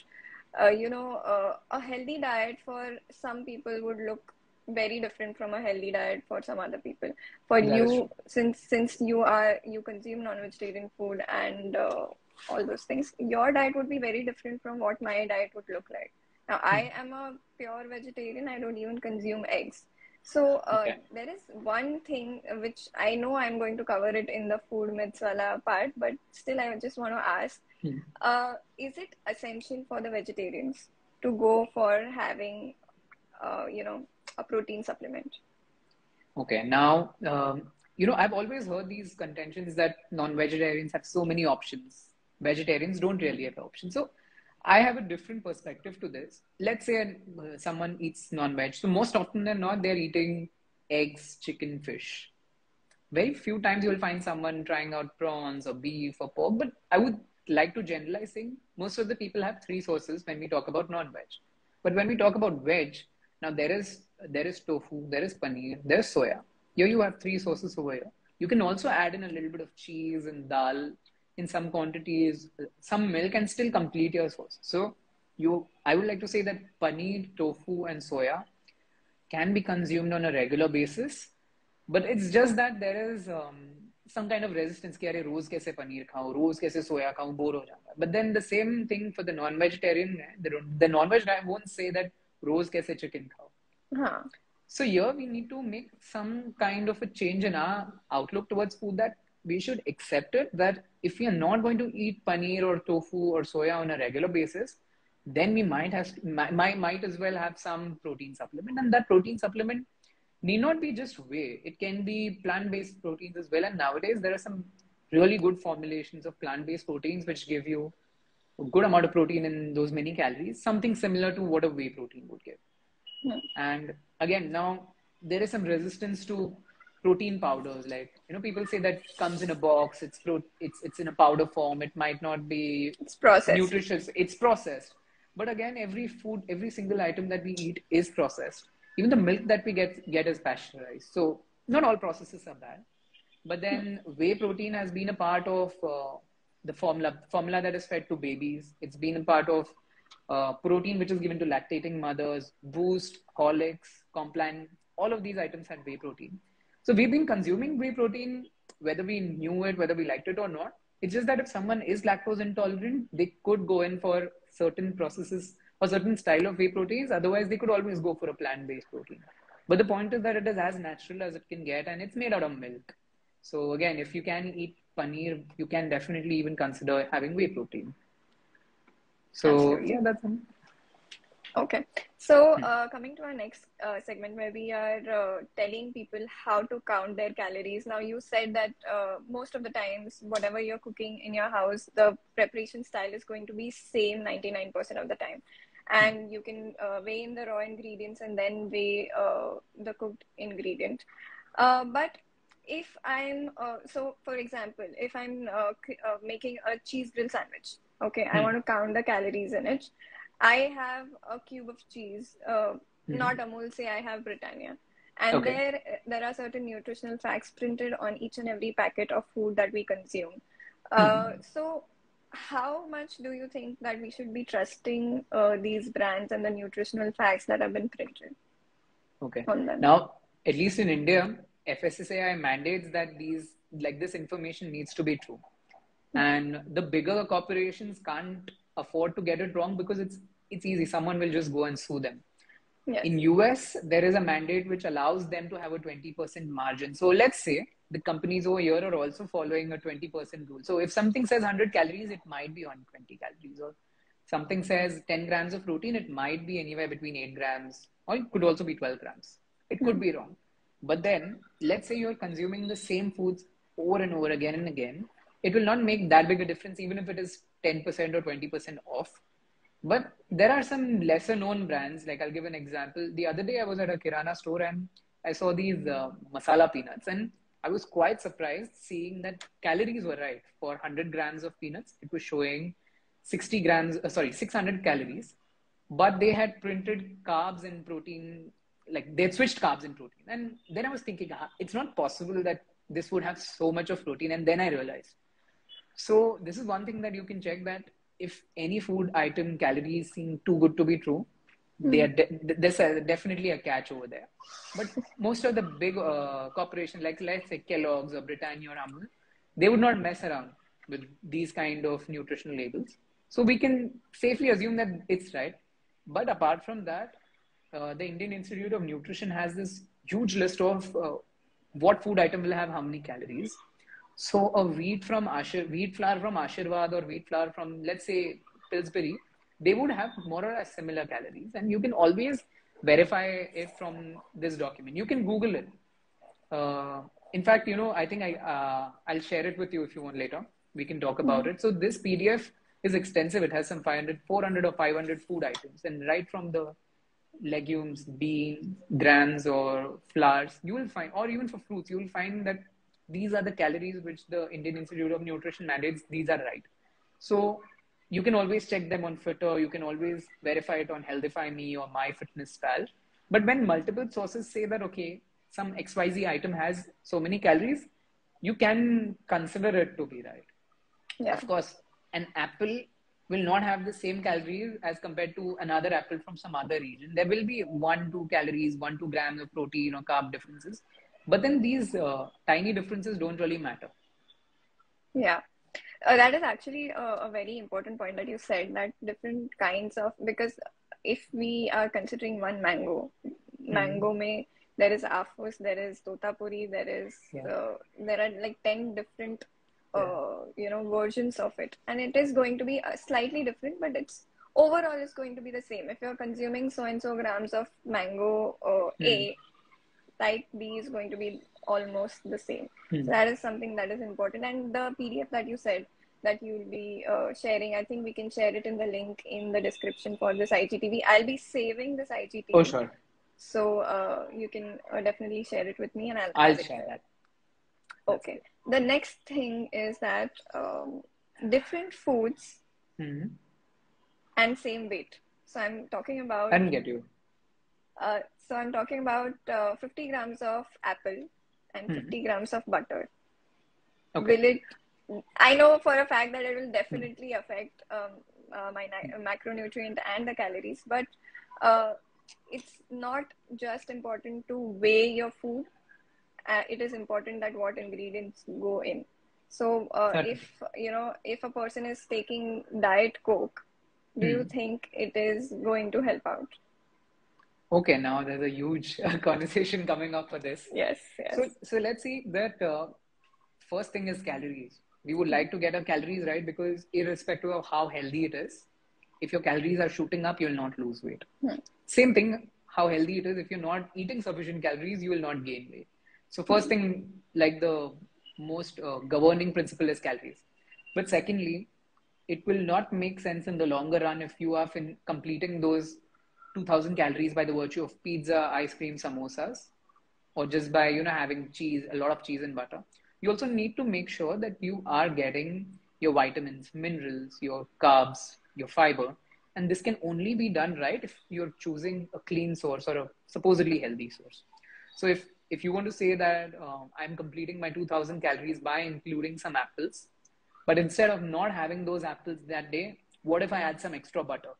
a healthy diet for some people would look very different from a healthy diet for some other people. For That is you, true. since you consume non-vegetarian food and all those things, your diet would be very different from what my diet would look like. Now, I am a pure vegetarian. I don't even consume eggs. So Okay. there is one thing which I know I'm going to cover it in the food myths wala part, but still I just want to ask, is it essential for the vegetarians to go for having, a protein supplement? Okay. Now, I've always heard these contentions that non-vegetarians have so many options. Vegetarians don't really have options. So I have a different perspective to this. Let's say someone eats non-veg. So most often than not, they're eating eggs, chicken, fish. Very few times you will find someone trying out prawns or beef or pork. But I would like to generalize saying most of the people have three sources when we talk about non-veg. But when we talk about veg, now there is tofu, there is paneer, there is soya. Here you have three sources over here. You can also add in a little bit of cheese and dal in some quantities, some milk, and still complete your source. So I would like to say that paneer, tofu, and soya can be consumed on a regular basis, but it's just that there is some kind of resistance कि अरे रोज कैसे पनीर खाऊं, रोज कैसे सोया खाऊं, bore हो जाता है. But then the same thing for the non-vegetarian guy. The non-veg guy won't say that रोज कैसे chicken खाओ. Huh. So here we need to make some kind of a change in our outlook towards food, that we should accept it that if we are not going to eat paneer or tofu or soya on a regular basis, then we might as well have some protein supplement, and that protein supplement need not be just whey. It can be plant-based proteins as well. And nowadays there are some really good formulations of plant-based proteins which give you a good amount of protein in those many calories, something similar to what a whey protein would give. And again, now there is some resistance to protein powders. Like, people say that comes in a box, it's in a powder form, it might not be It's processed. nutritious, it's processed. But again, every single item that we eat is processed. Even the milk that we get is pasteurized. So not all processes are bad. But then whey protein has been a part of the formula that is fed to babies. It's been a part of protein which is given to lactating mothers, Boost, Horlicks, Complan. All of these items had whey protein. So we've been consuming whey protein, whether we knew it, whether we liked it or not. It's just that if someone is lactose intolerant, they could go in for certain processes or certain style of whey proteins. Otherwise, they could always go for a plant-based protein. But the point is that it is as natural as it can get, and it's made out of milk. So again, if you can eat paneer, you can definitely even consider having whey protein. So Absolutely. yeah, that's it. Okay. So coming to our next segment, where we are telling people how to count their calories. Now, you said that most of the times, whatever you're cooking in your house, the preparation style is going to be same 99% of the time. And you can weigh in the raw ingredients and then weigh the cooked ingredient. But if I'm so for example, if I'm making a cheese grill sandwich, okay, I Hmm. want to count the calories in it. I have a cube of cheese, not Hmm. Amul, say I have Britannia, and Okay. there are certain nutritional facts printed on each and every packet of food that we consume. Hmm. So how much do you think that we should be trusting these brands and the nutritional facts that have been printed Okay. on them? Now, at least in India, FSSAI mandates that this information needs to be true. And the bigger corporations can't afford to get it wrong because it's easy. Someone will just go and sue them. Yes. In US, there is a mandate which allows them to have a 20% margin. So let's say the companies over here are also following a 20% rule. So if something says 100 calories, it might be 120 calories. Or something says 10 grams of protein, it might be anywhere between 8 grams, or it could also be 12 grams. It could Hmm. be wrong. But then, let's say you're consuming the same foods over and over again and again, it will not make that big a difference, even if it is 10% or 20% off. But there are some lesser known brands. Like I'll give an example. The other day I was at a Kirana store and I saw these masala peanuts, and I was quite surprised seeing that calories were right. For 100 grams of peanuts, it was showing 60 grams, 600 calories, but they had printed carbs and protein, like they had switched carbs and protein. And then I was thinking, it's not possible that this would have so much of protein. And then I realized, so this is one thing that you can check, that if any food item calories seem too good to be true, Hmm. there's definitely a catch over there. But most of the big corporations, like let's say Kellogg's or Britannia or Amul, they would not mess around with these kind of nutritional labels. So we can safely assume that it's right. But apart from that, the Indian Institute of Nutrition has this huge list of what food item will have how many calories. So a wheat flour from Ashirwad or wheat flour from, let's say, Pillsbury, they would have more or less similar calories, and you can always verify it from this document. You can Google it. In fact, I think I'll share it with you if you want later. We can talk about Hmm. it. So this PDF is extensive. It has some 500, 400 or 500 food items, and right from the legumes, beans, grams, or flours, you will find, or even for fruits, you will find that these are the calories which the Indian Institute of Nutrition mandates. These are right. So you can always check them on Fittr. You can always verify it on Healthify Me or MyFitnessPal. But when multiple sources say that, okay, some XYZ item has so many calories, you can consider it to be right. Yeah. Of course, an apple will not have the same calories as compared to another apple from some other region. There will be 1, 2 calories, 1, 2 grams of protein or carb differences. But then these tiny differences don't really matter. Yeah. That is actually a very important point that you said, that different kinds of, because if we are considering one mango Mm-hmm. may, there is afus, there is totapuri, Yeah. there are like 10 different Yeah. versions of it, and it is going to be slightly different, but it's overall is going to be the same. If you're consuming so and so grams of mango Mm-hmm. A, type B is going to be almost the same. So Mm-hmm. that is something that is important. And the PDF that you said that you will be sharing, I think we can share it in the link in the description for this IGTV. I'll be saving this Oh, IGTV, sure. so you can definitely share it with me, and I'll I'll add it share here. that. That's Okay. great. The next thing is that different foods Mm-hmm. and same weight. So I'm talking I about didn't get you. 50 grams of apple and Mm-hmm. 50 grams of butter. Okay. Will it? I know for a fact that it will Mm-hmm. definitely affect my macronutrient and the calories, but uh, it's not just important to weigh your food. It is important that what ingredients go in. So Certainly. if a person is taking diet coke, do you Mm-hmm. think it is going to help out? Okay, now there's a huge conversation coming up for this. Yes, yes. So let's see that first thing is calories. We would like to get our calories right, because irrespective of how healthy it is, if your calories are shooting up, you'll not lose weight. Hmm. Same thing, how healthy it is, if you're not eating sufficient calories, you will not gain weight. So first Hmm. thing, like the most governing principle is calories. But secondly, it will not make sense in the longer run if you are completing those 2000 calories by the virtue of pizza, ice cream, samosas. or just by, having cheese, a lot of cheese and butter. You also need to make sure that you are getting your vitamins, minerals, your carbs, your fiber. And this can only be done right if you're choosing a clean source or a supposedly healthy source. So if you want to say that I'm completing my 2000 calories by including some apples, but instead of not having those apples that day, what if I add some extra butter?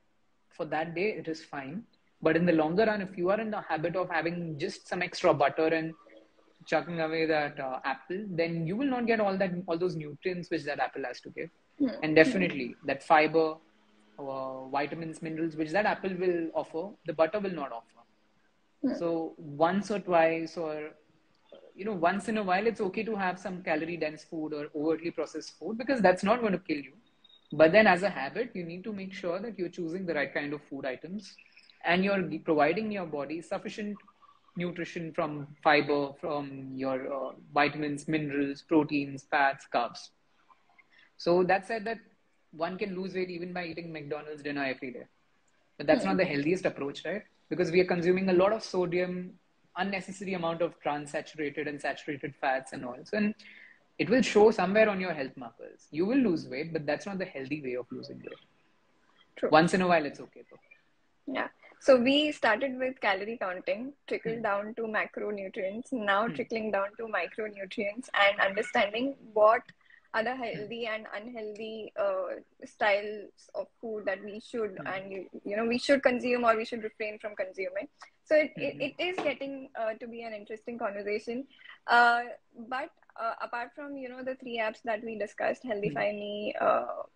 For that day, it is fine. But in the longer run, if you are in the habit of having just some extra butter and chucking away that apple, then you will not get all those nutrients which that apple has to give. And definitely that fiber, vitamins, minerals, which that apple will offer, the butter will not offer. So once or twice, or once in a while, it's okay to have some calorie dense food or overtly processed food, because that's not going to kill you. But then as a habit, you need to make sure that you're choosing the right kind of food items and you're providing your body sufficient nutrition from fiber, from your vitamins, minerals, proteins, fats, carbs. So that said, that one can lose weight even by eating McDonald's dinner every day. But that's not the healthiest approach, right? Because we are consuming a lot of sodium, unnecessary amount of trans-saturated and saturated fats and oils. And it will show somewhere on your health markers. You will lose weight, but that's not the healthy way of losing weight. True. Once in a while, it's okay though. Yeah. So we started with calorie counting, trickled down to macronutrients, now trickling down to micronutrients, and understanding what other healthy and unhealthy styles of food that we should and we should consume or we should refrain from consuming. So it is getting to be an interesting conversation. But apart from the three apps that we discussed, Healthify Me,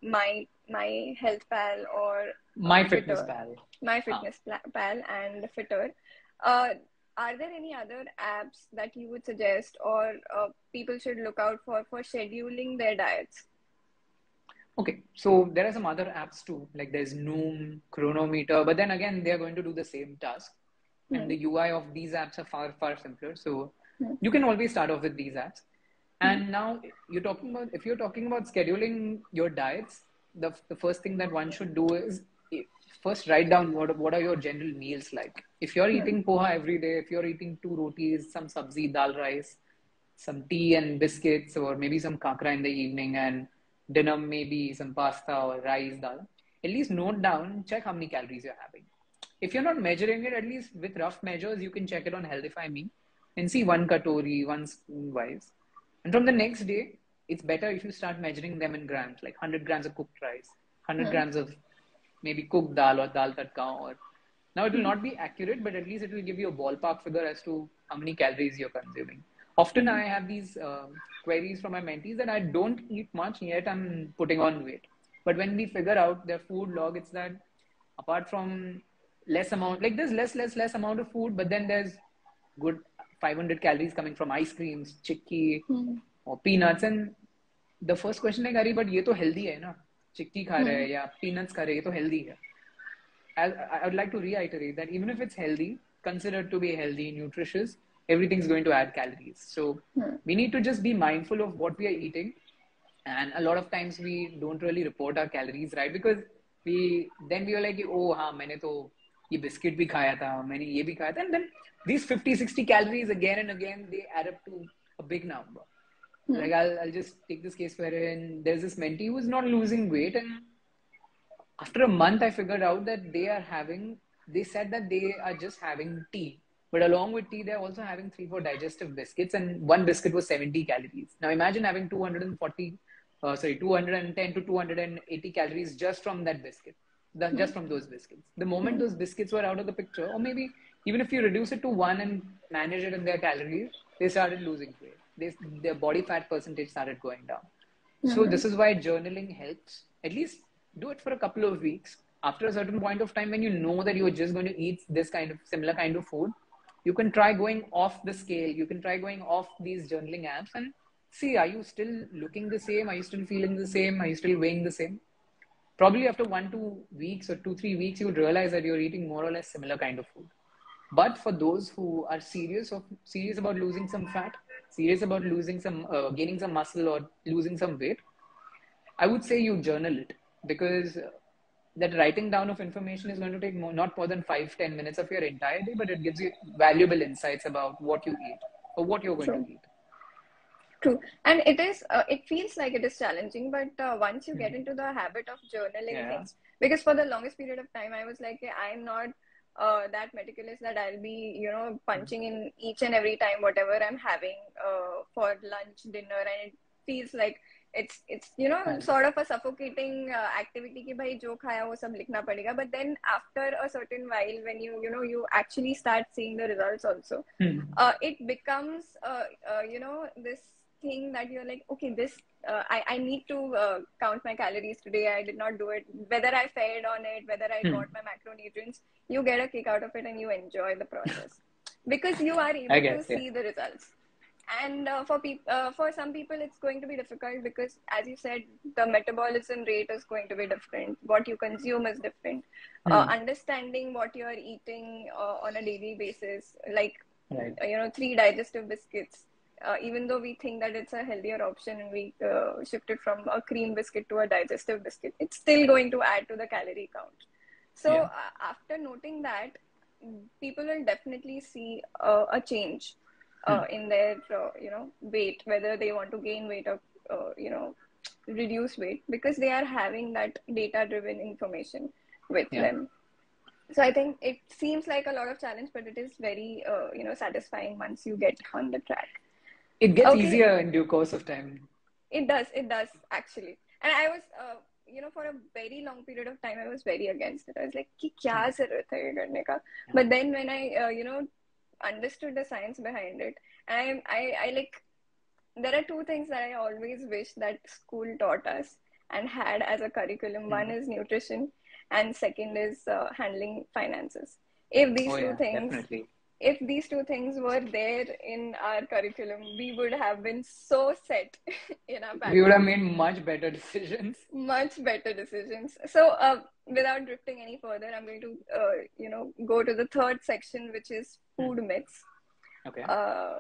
my Health Pal, or MyFitnessPal, MyFitnessPal, and Fittr. Are there any other apps that you would suggest, or people should look out for scheduling their diets? Okay, so there are some other apps too, like there's Noom, Chronometer, but then again, they're going to do the same task. And the UI of these apps are far, far simpler. So you can always start off with these apps. And now if you're talking about scheduling your diets, the first thing that one should do is first write down what are your general meals like. If you're eating poha every day, if you're eating 2 rotis, some sabzi, dal rice, some tea and biscuits, or maybe some kakra in the evening, and dinner maybe some pasta or rice, dal, at least note down, check how many calories you're having. If you're not measuring it, at least with rough measures, you can check it on Healthify Me and see 1 katori, 1 spoon wise. And from the next day, it's better if you start measuring them in grams, like 100 grams of cooked rice, 100 grams of maybe cooked dal or dal tadka. Or now it will not be accurate, but at least it will give you a ballpark figure as to how many calories you're consuming. Often I have these queries from my mentees that I don't eat much, yet I'm putting on weight. But when we figure out their food log, it's that apart from less amount, like there's less amount of food, but then there's good 500 calories coming from ice creams, chikki, or peanuts. And the first question like, Ari, but ye to healthy hai na? Chikki kha rahe hai ya peanuts kha rahe hai, ye to healthy hai. I would like to reiterate that even if it's healthy, considered to be healthy, nutritious, everything's going to add calories. So we need to just be mindful of what we are eating. And a lot of times we don't really report our calories, right? Because we are like, oh, हाँ, मैंने तो ये biscuit भी खाया था, मैंने ये भी खाया था. And then these 50-60 calories again and again, they add up to a big number. Like I'll just take this case wherein there's this mentee who is not losing weight, and after a month I figured out that they said that they are just having tea, but along with tea they're also having 3-4 digestive biscuits, and one biscuit was 70 calories. Now imagine having 210 to 280 calories just from that biscuit, just from those biscuits. The moment those biscuits were out of the picture, or maybe even if you reduce it to 1 and manage it in their calories, they started losing weight. Their body fat percentage started going down. So this is why journaling helps. At least do it for a couple of weeks. After a certain point of time, when you know that you're just going to eat this kind of similar kind of food, you can try going off the scale. You can try going off these journaling apps and see, are you still looking the same? Are you still feeling the same? Are you still weighing the same? Probably after 1-2 weeks or 2-3 weeks, you would realize that you're eating more or less similar kind of food. But for those who are serious about losing some fat, serious about gaining some muscle or losing some weight, I would say you journal it, because that writing down of information is going to take not more than 5-10 minutes of your entire day, but it gives you valuable insights about what you eat or what you're going to True. eat. True. And it is, it feels like it is challenging, but once you get Mhm. into the habit of journaling Yeah. things, because for the longest period of time, I was like, "Yeah, I'm not that meticulous that I'll be, punching in each and every time whatever I'm having for lunch, dinner, and it feels like it's And sort of a suffocating activity कि भाई जो खाया वो सब लिखना पड़ेगा. But then after a certain while, when you actually start seeing the results also, Mhm. it becomes this thing that you're like, okay, this I need to count my calories today. I did not do it. Whether I fed on it, whether I got Mhm. my macronutrients, you get a kick out of it and you enjoy the process because you are I able to guess, yeah. see the results. And for some people, it's going to be difficult because, as you said, the metabolism rate is going to be different. What you consume is different. Hmm. Understanding what you are eating on a daily basis, like Right. 3 digestive biscuits, even though we think that it's a healthier option and we shifted from a cream biscuit to a digestive biscuit, it's still going to add to the calorie count. So Yeah. after noting that, people will definitely see a change Hmm. in their weight, whether they want to gain weight or reduce weight, because they are having that data driven information with Yeah. them. So I think it seems like a lot of challenge, but it is very satisfying once you get on the track. It gets Okay, easier in due course of time. it does actually. And I was for a very long period of time I was very against it. I was like कि क्या Hmm. जरूरत है ये करने का. Yeah. But then when I understood the science behind it, I like, there are two things that I always wish that school taught us and had as a curriculum. One Hmm. is nutrition, and second is handling finances. If these Oh, two yeah, things, definitely. if these two things were there in our curriculum, we would have been so set in our We would have packages, made much better decisions. much better decisions. So, without drifting any further, I'm going to, go to the third section, which is Hmm. food myths. Okay. Uh,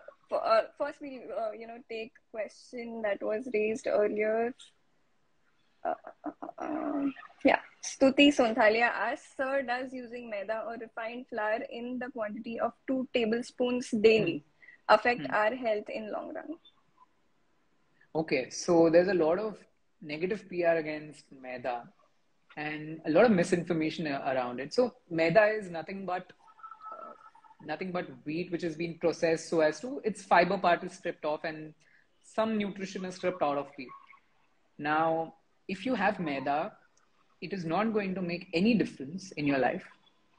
First, we take question that was raised earlier. Uh, yeah, Stuti Sonthalia asks, "Sir, does using maida or refined flour in the quantity of 2 tablespoons Hmm. daily affect Hmm. our health in long run?" Okay, so there's a lot of negative PR against maida and a lot of misinformation around it. So maida is nothing but wheat which has been processed so as to its fiber part is stripped off and some nutrition is stripped out of wheat. Now, if you have maida, it is not going to make any difference in your life,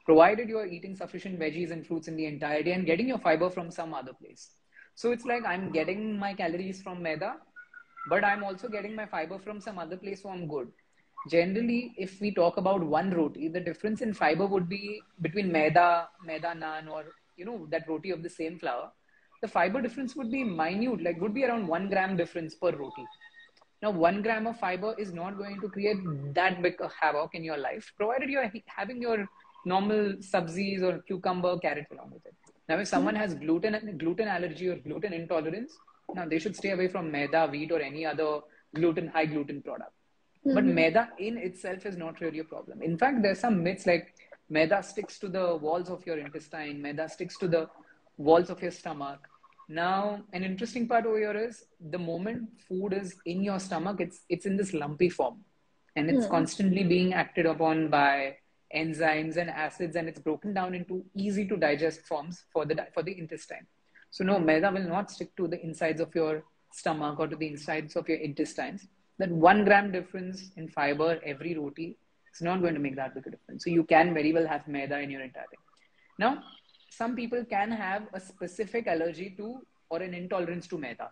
provided you are eating sufficient veggies and fruits in the entire day and getting your fiber from some other place. So it's like I'm getting my calories from maida, but I'm also getting my fiber from some other place, so I'm good. Generally, if we talk about one roti, the difference in fiber would be between maida naan, or that roti of the same flour. The fiber difference would be minute, like would be around 1 gram difference per roti. Now, 1 gram of fiber is not going to create that big a havoc in your life, provided you are having your normal subsies or cucumber, carrot along with it. Now, if someone has gluten allergy or gluten intolerance, now they should stay away from maida, wheat, or any other high gluten product. But Mm-hmm. maida in itself is not really a problem. In fact, there's some myths like maida sticks to the walls of your intestine, maida sticks to the walls of your stomach. Now, an interesting part over here is the moment food is in your stomach, it's in this lumpy form, and it's Mm-hmm. constantly being acted upon by enzymes and acids, and it's broken down into easy to digest forms for the intestine. So no, maida will not stick to the insides of your stomach or to the insides of your intestines. That 1 gram difference in fiber every roti is not going to make that big a difference. So you can very well have maida in your entire thing. Now, some people can have a specific allergy to or an intolerance to maida.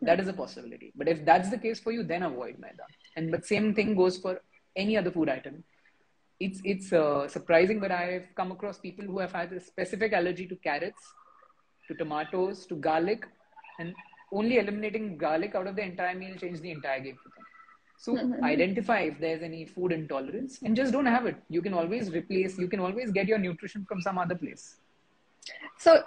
That is a possibility. But if that's the case for you, then avoid maida. And but same thing goes for any other food item. It's surprising, but I've come across people who have had a specific allergy to carrots, to tomatoes, to garlic, and only eliminating garlic out of the entire meal changed the entire game for them. So Mm-hmm. identify if there's any food intolerance and just don't have it. You can always replace, you can always get your nutrition from some other place. So,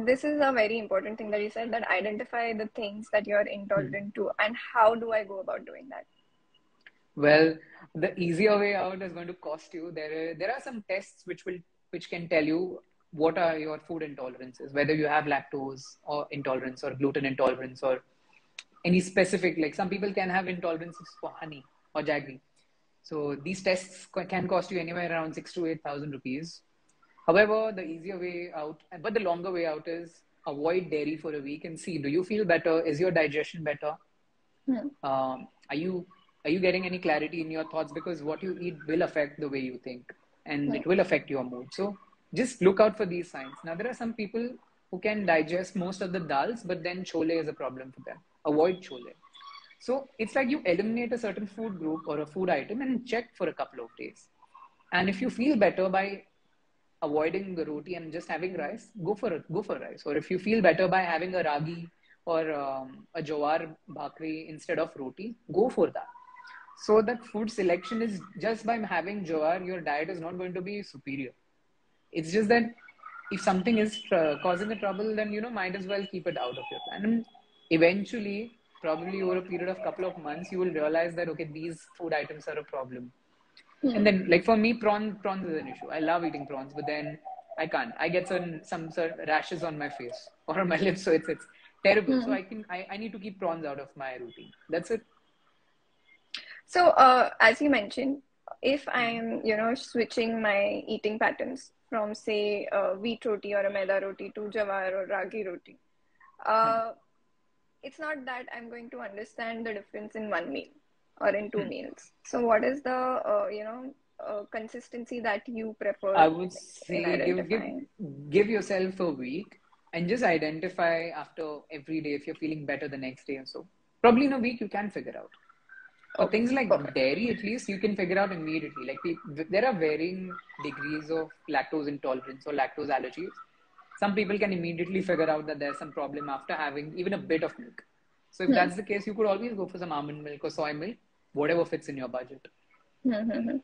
this is a very important thing that you said, that identify the things that you're Hmm. intolerant to, and how do I go about doing that? Well, the easier way out is going to cost you. There are some tests which can tell you what are your food intolerances, whether you have lactose or intolerance or gluten intolerance or any specific, like some people can have intolerances for honey or jaggery. So these tests can cost you anywhere around 6 to 8,000 rupees. However, the easier way out, but the longer way out is avoid dairy for a week and see, do you feel better? Is your digestion better? Hmm. Are you getting any clarity in your thoughts? Because what you eat will affect the way you think, and Hmm. it will affect your mood. So just look out for these signs. Now there are some people who can digest most of the dals, but then chole is a problem for them. Avoid chole. So it's like you eliminate a certain food group or a food item and check for a couple of days. And if you feel better by avoiding the roti and just having rice, go for rice. Or if you feel better by having a ragi or a jowar bhakri instead of roti, go for that. So that food selection is just by having jowar, your diet is not going to be superior. It's just that if something is causing a trouble, then might as well keep it out of your plan. And eventually, probably over a period of couple of months, you will realize that okay, these food items are a problem. Hmm. And then, like for me, prawns is an issue. I love eating prawns, but then I can't. I get some sort of rashes on my face or on my lips, so it's terrible. So Hmm. I need to keep prawns out of my routine. That's it. So, as you mentioned, if I'm, switching my eating patterns from, say, wheat roti or a maida roti to jawar or ragi roti, Hmm. uh, it's not that I'm going to understand the difference in one meal or in two Hmm. meals. So, what is the, consistency that you I prefer would in say identifying? give yourself a week and just identify after every day if you're feeling better the next day or so. Probably in a week you can figure out. For Okay, things like perfect. dairy, at least you can figure out immediately. Like there are varying degrees of lactose intolerance or lactose allergies. Some people can immediately figure out that there's some problem after having even a bit of milk. So if Hmm. that's the case, you could always go for some almond milk or soy milk, whatever fits in your budget. Hmm, hmm, hmm.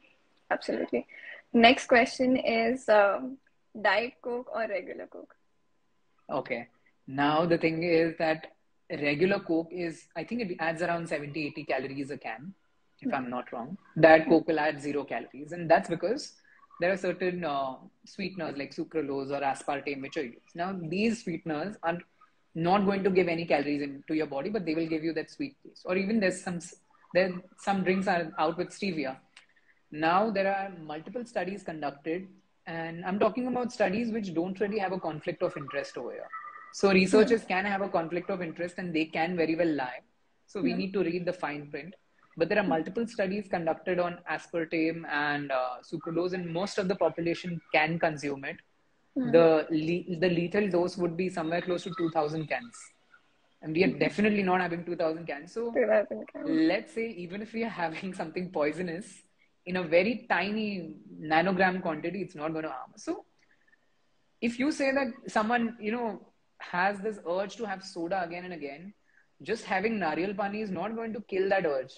Absolutely. Next question is Diet Coke or regular Coke? Okay. Now the thing is that regular Coke is, I think it adds around 70, 80 calories a can, if Hmm. I'm not wrong. Diet Hmm. Coke will add 0 calories. And that's because there are certain sweeteners like sucralose or aspartame which are used. Now, these sweeteners are not going to give any calories into your body, but they will give you that sweet taste. Or even some drinks are out with stevia. Now there are multiple studies conducted, and I'm talking about studies which don't really have a conflict of interest over here. So Hmm. researchers can have a conflict of interest and they can very well lie. So we Hmm. need to read the fine print. But there are multiple studies conducted on aspartame and sucralose, and most of the population can consume it. Hmm. The lethal dose would be somewhere close to 2,000 cans, and we are definitely not having 2,000 cans. So 2000 grams. let's say even if we are having something poisonous in a very tiny nanogram quantity, it's not going to harm us. So if you say that someone has this urge to have soda again and again, just having nariyal pani is not going to kill that urge.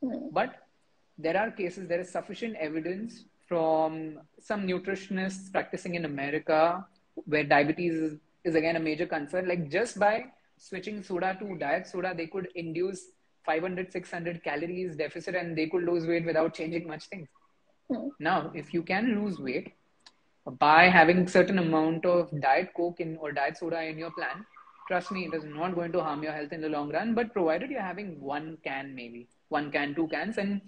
Hmm. But there is sufficient evidence from some nutritionists practicing in America where diabetes is again a major concern. Like just by switching soda to diet soda, they could induce 500, 600 calories deficit and they could lose weight without changing much things. Hmm. Now, if you can lose weight by having certain amount of diet coke in or diet soda in your plan, trust me, it is not going to harm your health in the long run. But provided you're having one can, maybe one can, two cans, and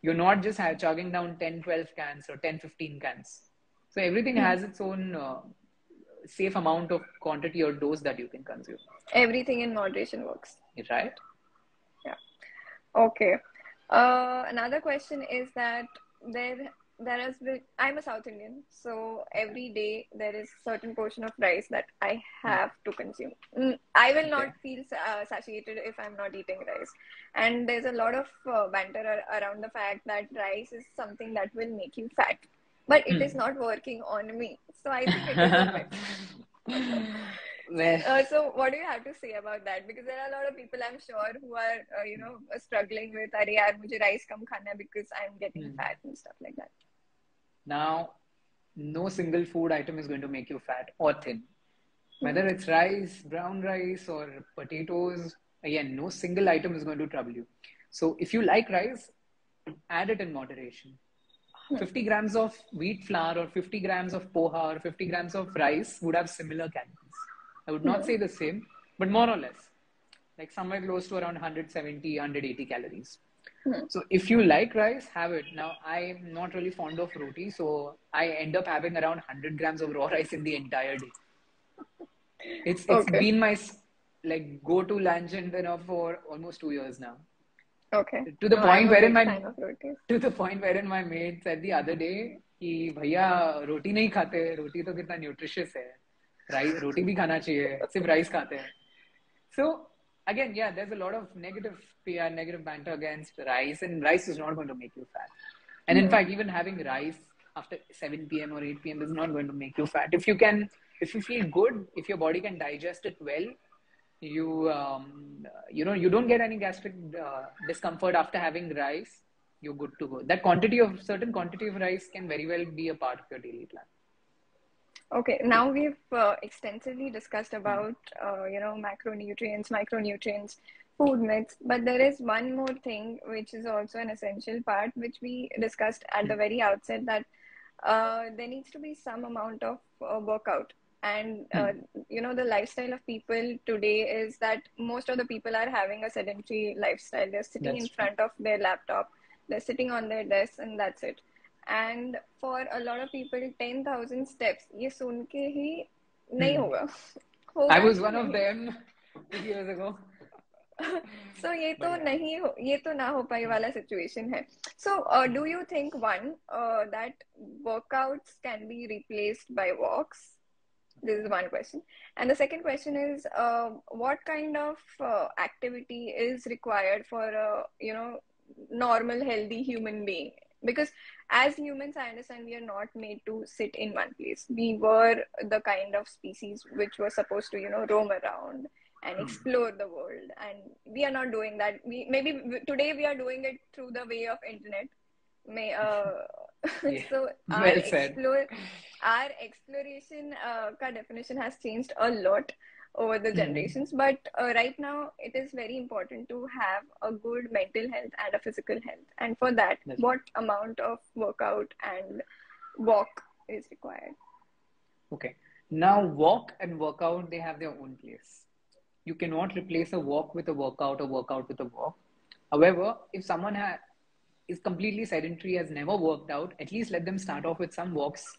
you're not just chugging down 10, 12 cans or 10, 15 cans. So everything Hmm. has its own safe amount of quantity or dose that you can consume, Everything in moderation works. right? Yeah. Okay. Another question is that there there has been I'm a South Indian, so every day there is certain portion of rice that I Hmm. have to consume. I will not Okay. feel satiated if I'm not eating rice. And there's a lot of banter around the fact that rice is something that will make you fat, but it is Hmm. not working on me. So I think it is a myth. Well, So what do you have to say about that? Because there are a lot of people, I'm sure, who are struggling with, "Arey yaar, mujhe rice kam khana hai because I'm getting hmm. fat," and stuff like that. Now, no single food item is going to make you fat or thin. Hmm. Whether it's rice, brown rice, or potatoes, again, no single item is going to trouble you. So if you like rice, add it in moderation. 50 grams of wheat flour or 50 grams of poha or 50 grams of rice would have similar calories. I would not say the same, but more or less, like somewhere close to around 170, 180 calories. So if you like rice, have it. Now, I'm not really fond of roti, so I end up having around 100 grams of raw rice in the entire day. It's Okay. been my like go-to lunch and dinner for almost 2 years now. Okay. To the No, point I'm a wherein big my fan of rotis. to the point wherein my mate said the other day कि भैया रोटी नहीं खाते, रोटी तो कितना nutritious है, rice रोटी भी खाना चाहिए, सिर्फ राइस खाते हैं. So again, yeah, there's a lot of negative PR, negative banter against rice, and rice is not going to make you fat. And in fact, even having rice after 7 p.m. or 8 p.m. is not going to make you fat. If you feel good, if your body can digest it well, you don't get any gastric discomfort after having rice. You're good to go. Certain quantity of rice can very well be a part of your daily plan. Okay, now we've extensively discussed about macronutrients, micronutrients, food myths, but there is one more thing which is also an essential part, which we discussed at the very outset, that there needs to be some amount of workout. And the lifestyle of people today is that most of the people are having a sedentary lifestyle. They're sitting in front of their laptop, they're sitting on their desk, and that's it. And for a lot of people, 10,000 steps, ये सुन के ही नहीं होगा. I was one of them 2 years ago. So ये तो ना हो पाई वाला situation है. So do you think that workouts can be replaced by walks? This is one question. And the second question is, what kind of activity is required for a normal, healthy human being? Because as humans, I understand we are not made to sit in one place. We were the kind of species which were supposed to, roam around and explore the world. And we are not doing that. Today we are doing it through the way of internet. So our exploration ka definition has changed a lot over the generations, but right now it is very important to have a good mental health and a physical health, and for that, what amount of workout and walk is required? Okay, now walk and workout, they have their own place. You cannot replace a walk with a workout or workout with a walk. However, if someone is completely sedentary, has never worked out, at least let them start off with some walks,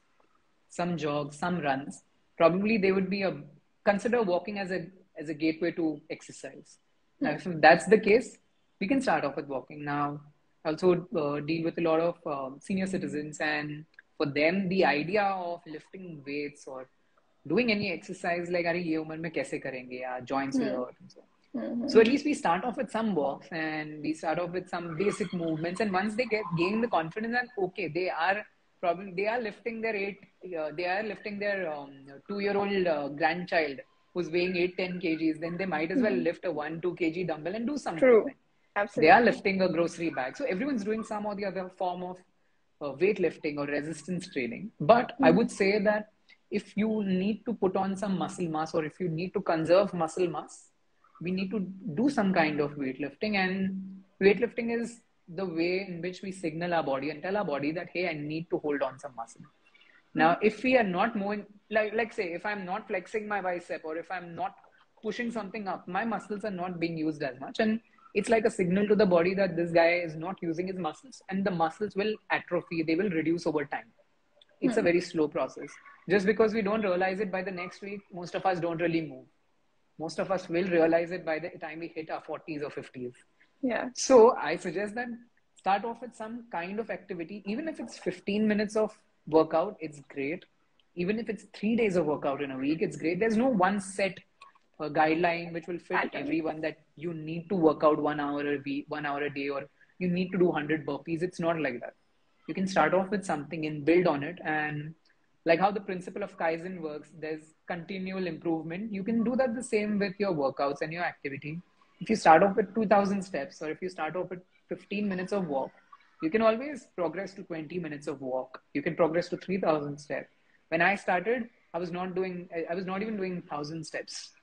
some jogs, some runs. Probably they would consider walking as a gateway to exercise. Now, if that's the case, we can start off with walking. Now, I also deal with a lot of senior citizens, and for them, the idea of lifting weights or doing any exercise like, "Arey, ye umar mein kaise karenge? Joints will hurt." And so on. So at least we start off with some walks and we start off with some basic movements. And once they gain the confidence that, okay, they are lifting their 2-year-old grandchild who's weighing 8-10 kgs, then they might as well lift a 1-2 kg dumbbell and do some True. movement. Absolutely. They are lifting a grocery bag. So everyone's doing some or the other form of weightlifting or resistance training. But I would say that if you need to put on some muscle mass, or if you need to conserve muscle mass, we need to do some kind of weightlifting. And weightlifting is the way in which we signal our body and tell our body that, hey, I need to hold on some muscle. Now, if we are not moving, like say, if I'm not flexing my bicep, or if I'm not pushing something up, my muscles are not being used as much. And it's like a signal to the body that this guy is not using his muscles, and the muscles will atrophy. They will reduce over time. It's a very slow process. Just because we don't realize it by the next week, most of us don't really move. Most of us will realize it by the time we hit our 40s or 50s. Yeah. So I suggest that start off with some kind of activity. Even if it's 15 minutes of workout, it's great. Even if it's 3 days of workout in a week, it's great. There's no one set guideline which will fit everyone, that you need to work out 1 hour a week, 1 hour a day, or you need to do 100 burpees. It's not like that. You can start off with something and build on it. And like how the principle of Kaizen works, there's continual improvement. You can do that the same with your workouts and your activity. If you start off with 2,000 steps, or if you start off with 15 minutes of walk, you can always progress to 20 minutes of walk. You can progress to 3,000 steps. When I started, I was not even doing 1,000 steps.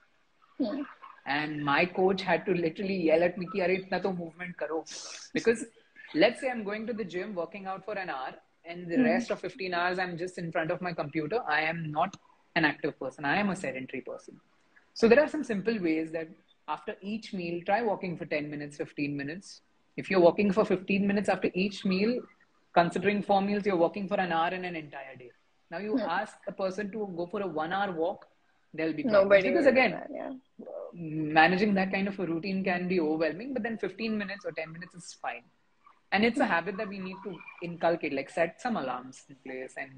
And my coach had to literally yell at me, "Arey, itna to movement karo," because let's say I'm going to the gym, working out for an hour, and the rest of 15 hours I'm just in front of my computer. I am not an active person. I am a sedentary person. So there are some simple ways that after each meal, try walking for 10 minutes, 15 minutes. If you're walking for 15 minutes after each meal, considering 4 meals, you're walking for an hour in an entire day. Now you ask a person to go for a 1 hour walk, there'll be problems. Nobody Because will do again, that, yeah. managing that kind of a routine can be overwhelming, but then 15 minutes or 10 minutes is fine. And it's a habit that we need to inculcate, like set some alarms in place and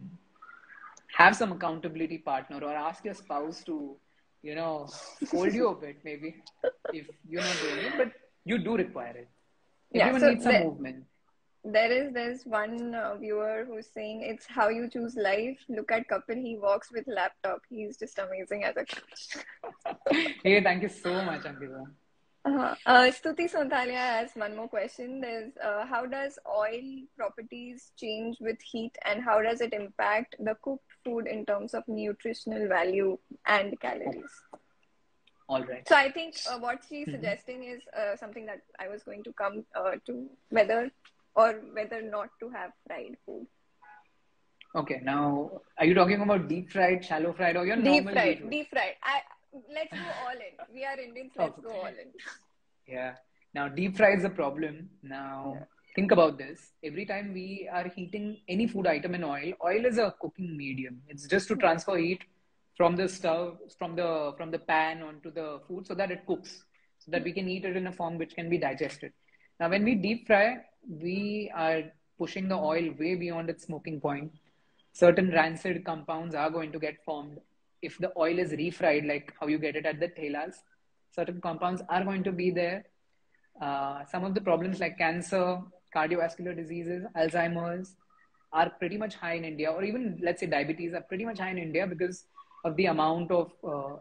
have some accountability partner, or ask your spouse to, hold you a bit, maybe, if you're not doing it, but you do require it. Everyone needs some movement. There's one viewer who's saying it's how you choose life. Look at Kapil, he walks with laptop. He's just amazing as a coach. Hey, thank you so much, Ankita. Stuti Sontalia has one more question. There's how does oil properties change with heat, and how does it impact the cooked food in terms of nutritional value and calories? All right. So I think what she's suggesting is something that I was going to come to, whether not to have fried food. Okay, now are you talking about deep fried, shallow fried, or your normal deep fried? Let's go all in. We are Indians. Let's go all in. Yeah. Now, deep fry is a problem. Now, think about this. Every time we are heating any food item in oil is a cooking medium. It's just to transfer heat from the stove, from the pan onto the food, so that it cooks, so that we can eat it in a form which can be digested. Now, when we deep fry, we are pushing the oil way beyond its smoking point. Certain rancid compounds are going to get formed. If the oil is refried, like how you get it at the thelas, certain compounds are going to be there. Some of the problems like cancer, cardiovascular diseases, Alzheimer's are pretty much high in India, or even let's say diabetes are pretty much high in India because of the amount of,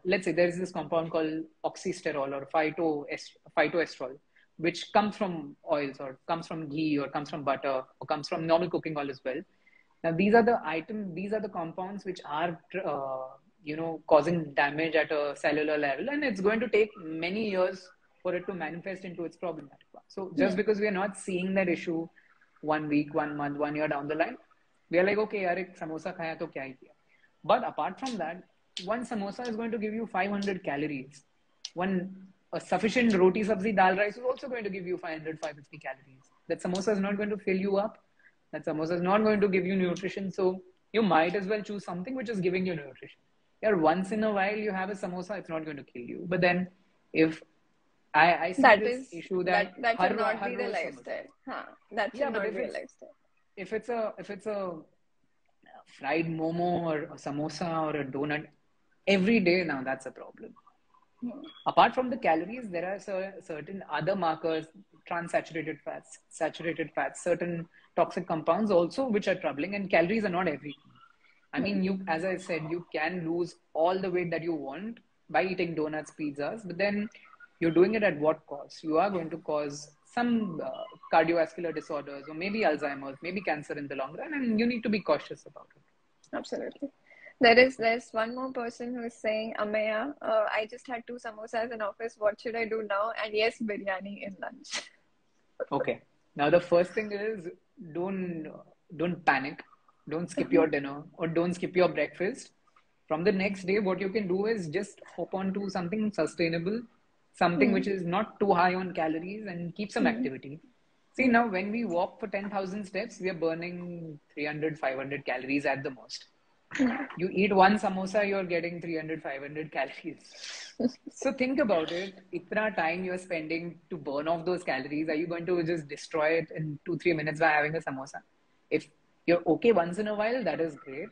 let's say there is this compound called oxysterol or phytoestrol, which comes from oils or comes from ghee or comes from butter or comes from normal cooking oil as well. Now, these are the compounds which are, causing damage at a cellular level, and it's going to take many years for it to manifest into its problematic one. So just because we are not seeing that issue 1 week, 1 month, 1 year down the line, we are like, okay, yaar, ek samosa khaya to kya hi kiya. But apart from that, one samosa is going to give you 500 calories. A sufficient roti, sabzi, dal, rice is also going to give you 500, 550 calories. That samosa is not going to fill you up. That samosa is not going to give you nutrition. So you might as well choose something which is giving you nutrition. Once in a while you have a samosa, it's not going to kill you. But then if I see this issue that should not be the lifestyle. That should not be the lifestyle. If it's a fried momo or a samosa or a donut every day, now that's a problem. Apart from the calories, there are certain other markers, trans-saturated fats, saturated fats, certain toxic compounds also which are troubling, and calories are not everything. I mean, as I said, you can lose all the weight that you want by eating donuts, pizzas, but then you're doing it at what cost? You are going to cause some cardiovascular disorders, or maybe Alzheimer's, maybe cancer in the long run, and you need to be cautious about it. Absolutely. There's one more person who is saying, Ameya, I just had 2 samosas in office. What should I do now? And yes, biryani in lunch. Okay. Now the first thing is don't panic. Don't skip your dinner or don't skip your breakfast. From the next day, what you can do is just hop on to something sustainable, something which is not too high on calories, and keep some activity. See, now when we walk for 10,000 steps, we are burning 300, 500 calories at the most. You eat 1 samosa, you're getting 300, 500 calories. So think about it. Itna time you're spending to burn off those calories, are you going to just destroy it in 2-3 minutes by having a samosa? If you're okay once in a while, that is great.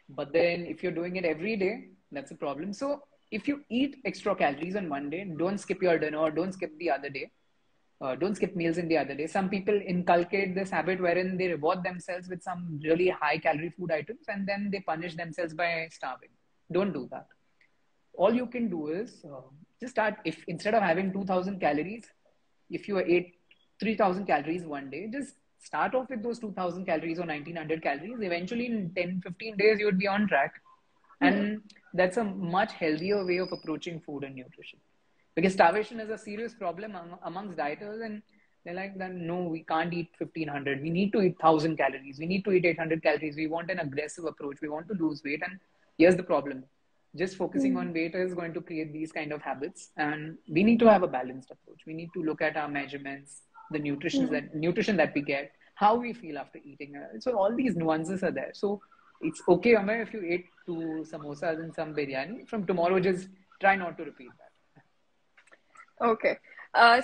But then if you're doing it every day, that's a problem. So if you eat extra calories on one day, don't skip your dinner or don't skip the other day. Don't skip meals in the other day. Some people inculcate this habit wherein they reward themselves with some really high calorie food items and then they punish themselves by starving. Don't do that. All you can do is just start, if instead of having 2000 calories, if you ate 3000 calories one day, just start off with those 2000 calories or 1900 calories. Eventually in 10-15 days, you would be on track. And that's a much healthier way of approaching food and nutrition. Because starvation is a serious problem amongst dieters, and They're like, then no, we can't eat 1500. We need to eat 1000 calories. We need to eat 800 calories. We want an aggressive approach. We want to lose weight. And here's the problem. Just focusing Hmm. on weight is going to create these kind of habits. And we need to have a balanced approach. We need to look at our measurements, the Hmm. nutrition that we get, how we feel after eating. So all these nuances are there. So it's okay, Amay, if you ate two samosas and some biryani. From tomorrow, just try not to repeat that. Okay.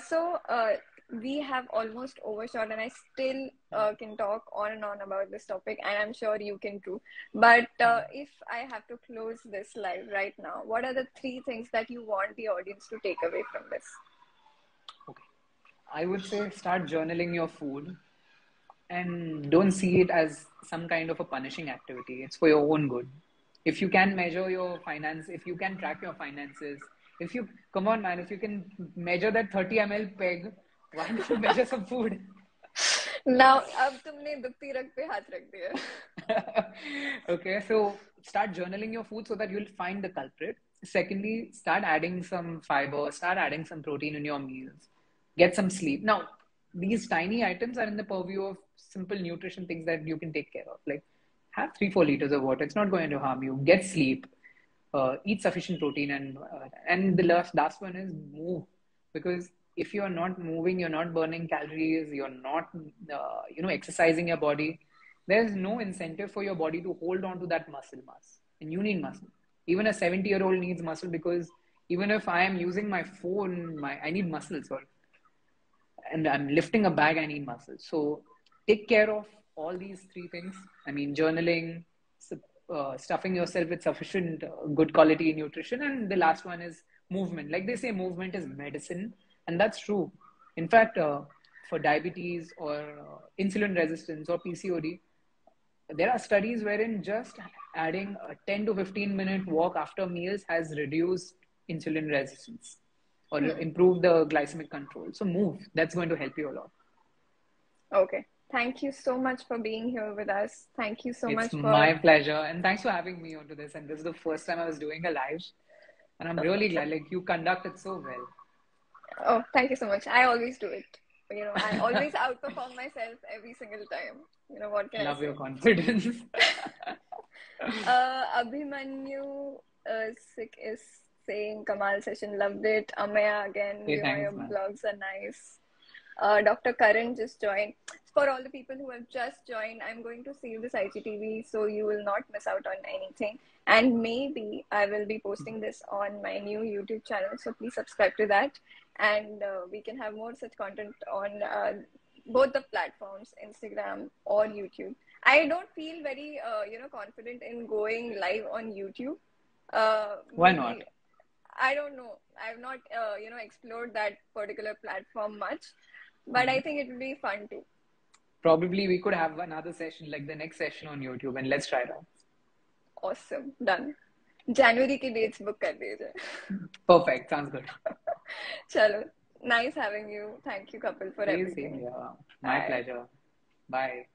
So we have almost overshot, and I still can talk on and on about this topic, and I'm sure you can too. But if I have to close this live right now, what are the three things that you want the audience to take away from this? Okay. I would say start journaling your food and don't see it as some kind of a punishing activity. It's for your own good. If you can measure your finance, if you can track your finances, if you come on, man, if you can measure that 30 ml peg, why not measure some food? Now, अब तुमने दुखती रग पे हाथ रख दिया. Okay, so start journaling your food so that you'll find the culprit. Secondly, start adding some fiber, start adding some protein in your meals, get some sleep. Now, these tiny items are in the purview of simple nutrition things that you can take care of. Like have 3-4 liters of water. It's not going to harm you. Get sleep, eat sufficient protein, and the last one is move, because if you're not moving, you're not burning calories, you're not exercising your body, there's no incentive for your body to hold on to that muscle mass, and you need muscle. Even a 70-year-old needs muscle, because even if I am using my phone, I need muscles, and I'm lifting a bag, I need muscles. So take care of all these three things. I mean, journaling, stuffing yourself with sufficient good quality nutrition, and the last one is movement. Like they say, movement is medicine, and that's true. In fact, for diabetes or insulin resistance or PCOD, there are studies wherein just adding a 10 to 15-minute walk after meals has reduced insulin resistance or improved the glycemic control. So move. That's going to help you a lot. Okay. Thank you so much for being here with us. Thank you so It's much for. my pleasure. And thanks for having me onto this. And this is the first time I was doing a live. And I'm really glad, like, you conduct it so well. Oh, thank you so much. I always do it. I always outperform myself every single time. What can I Love say? your confidence. Abhimanyu Sikh is saying Kamal session, loved it. Amaya again, Hey, your thanks, man. blogs are nice. Dr. Karan just joined. For all the people who have just joined, I'm going to save this IGTV so you will not miss out on anything. And maybe I will be posting this on my new YouTube channel. So please subscribe to that. And we can have more such content on both the platforms, Instagram or YouTube. I don't feel very, confident in going live on YouTube. Why not? Maybe, I don't know. I've not, explored that particular platform much. But I think it would be fun too. Probably we could have another session, like the next session on YouTube, and let's try that. Awesome. Done. January की dates book कर दीजिए. Perfect. Sounds good. Chalo. Nice having you. Thank you, Kapil, for everything. Yeah. My pleasure. Bye.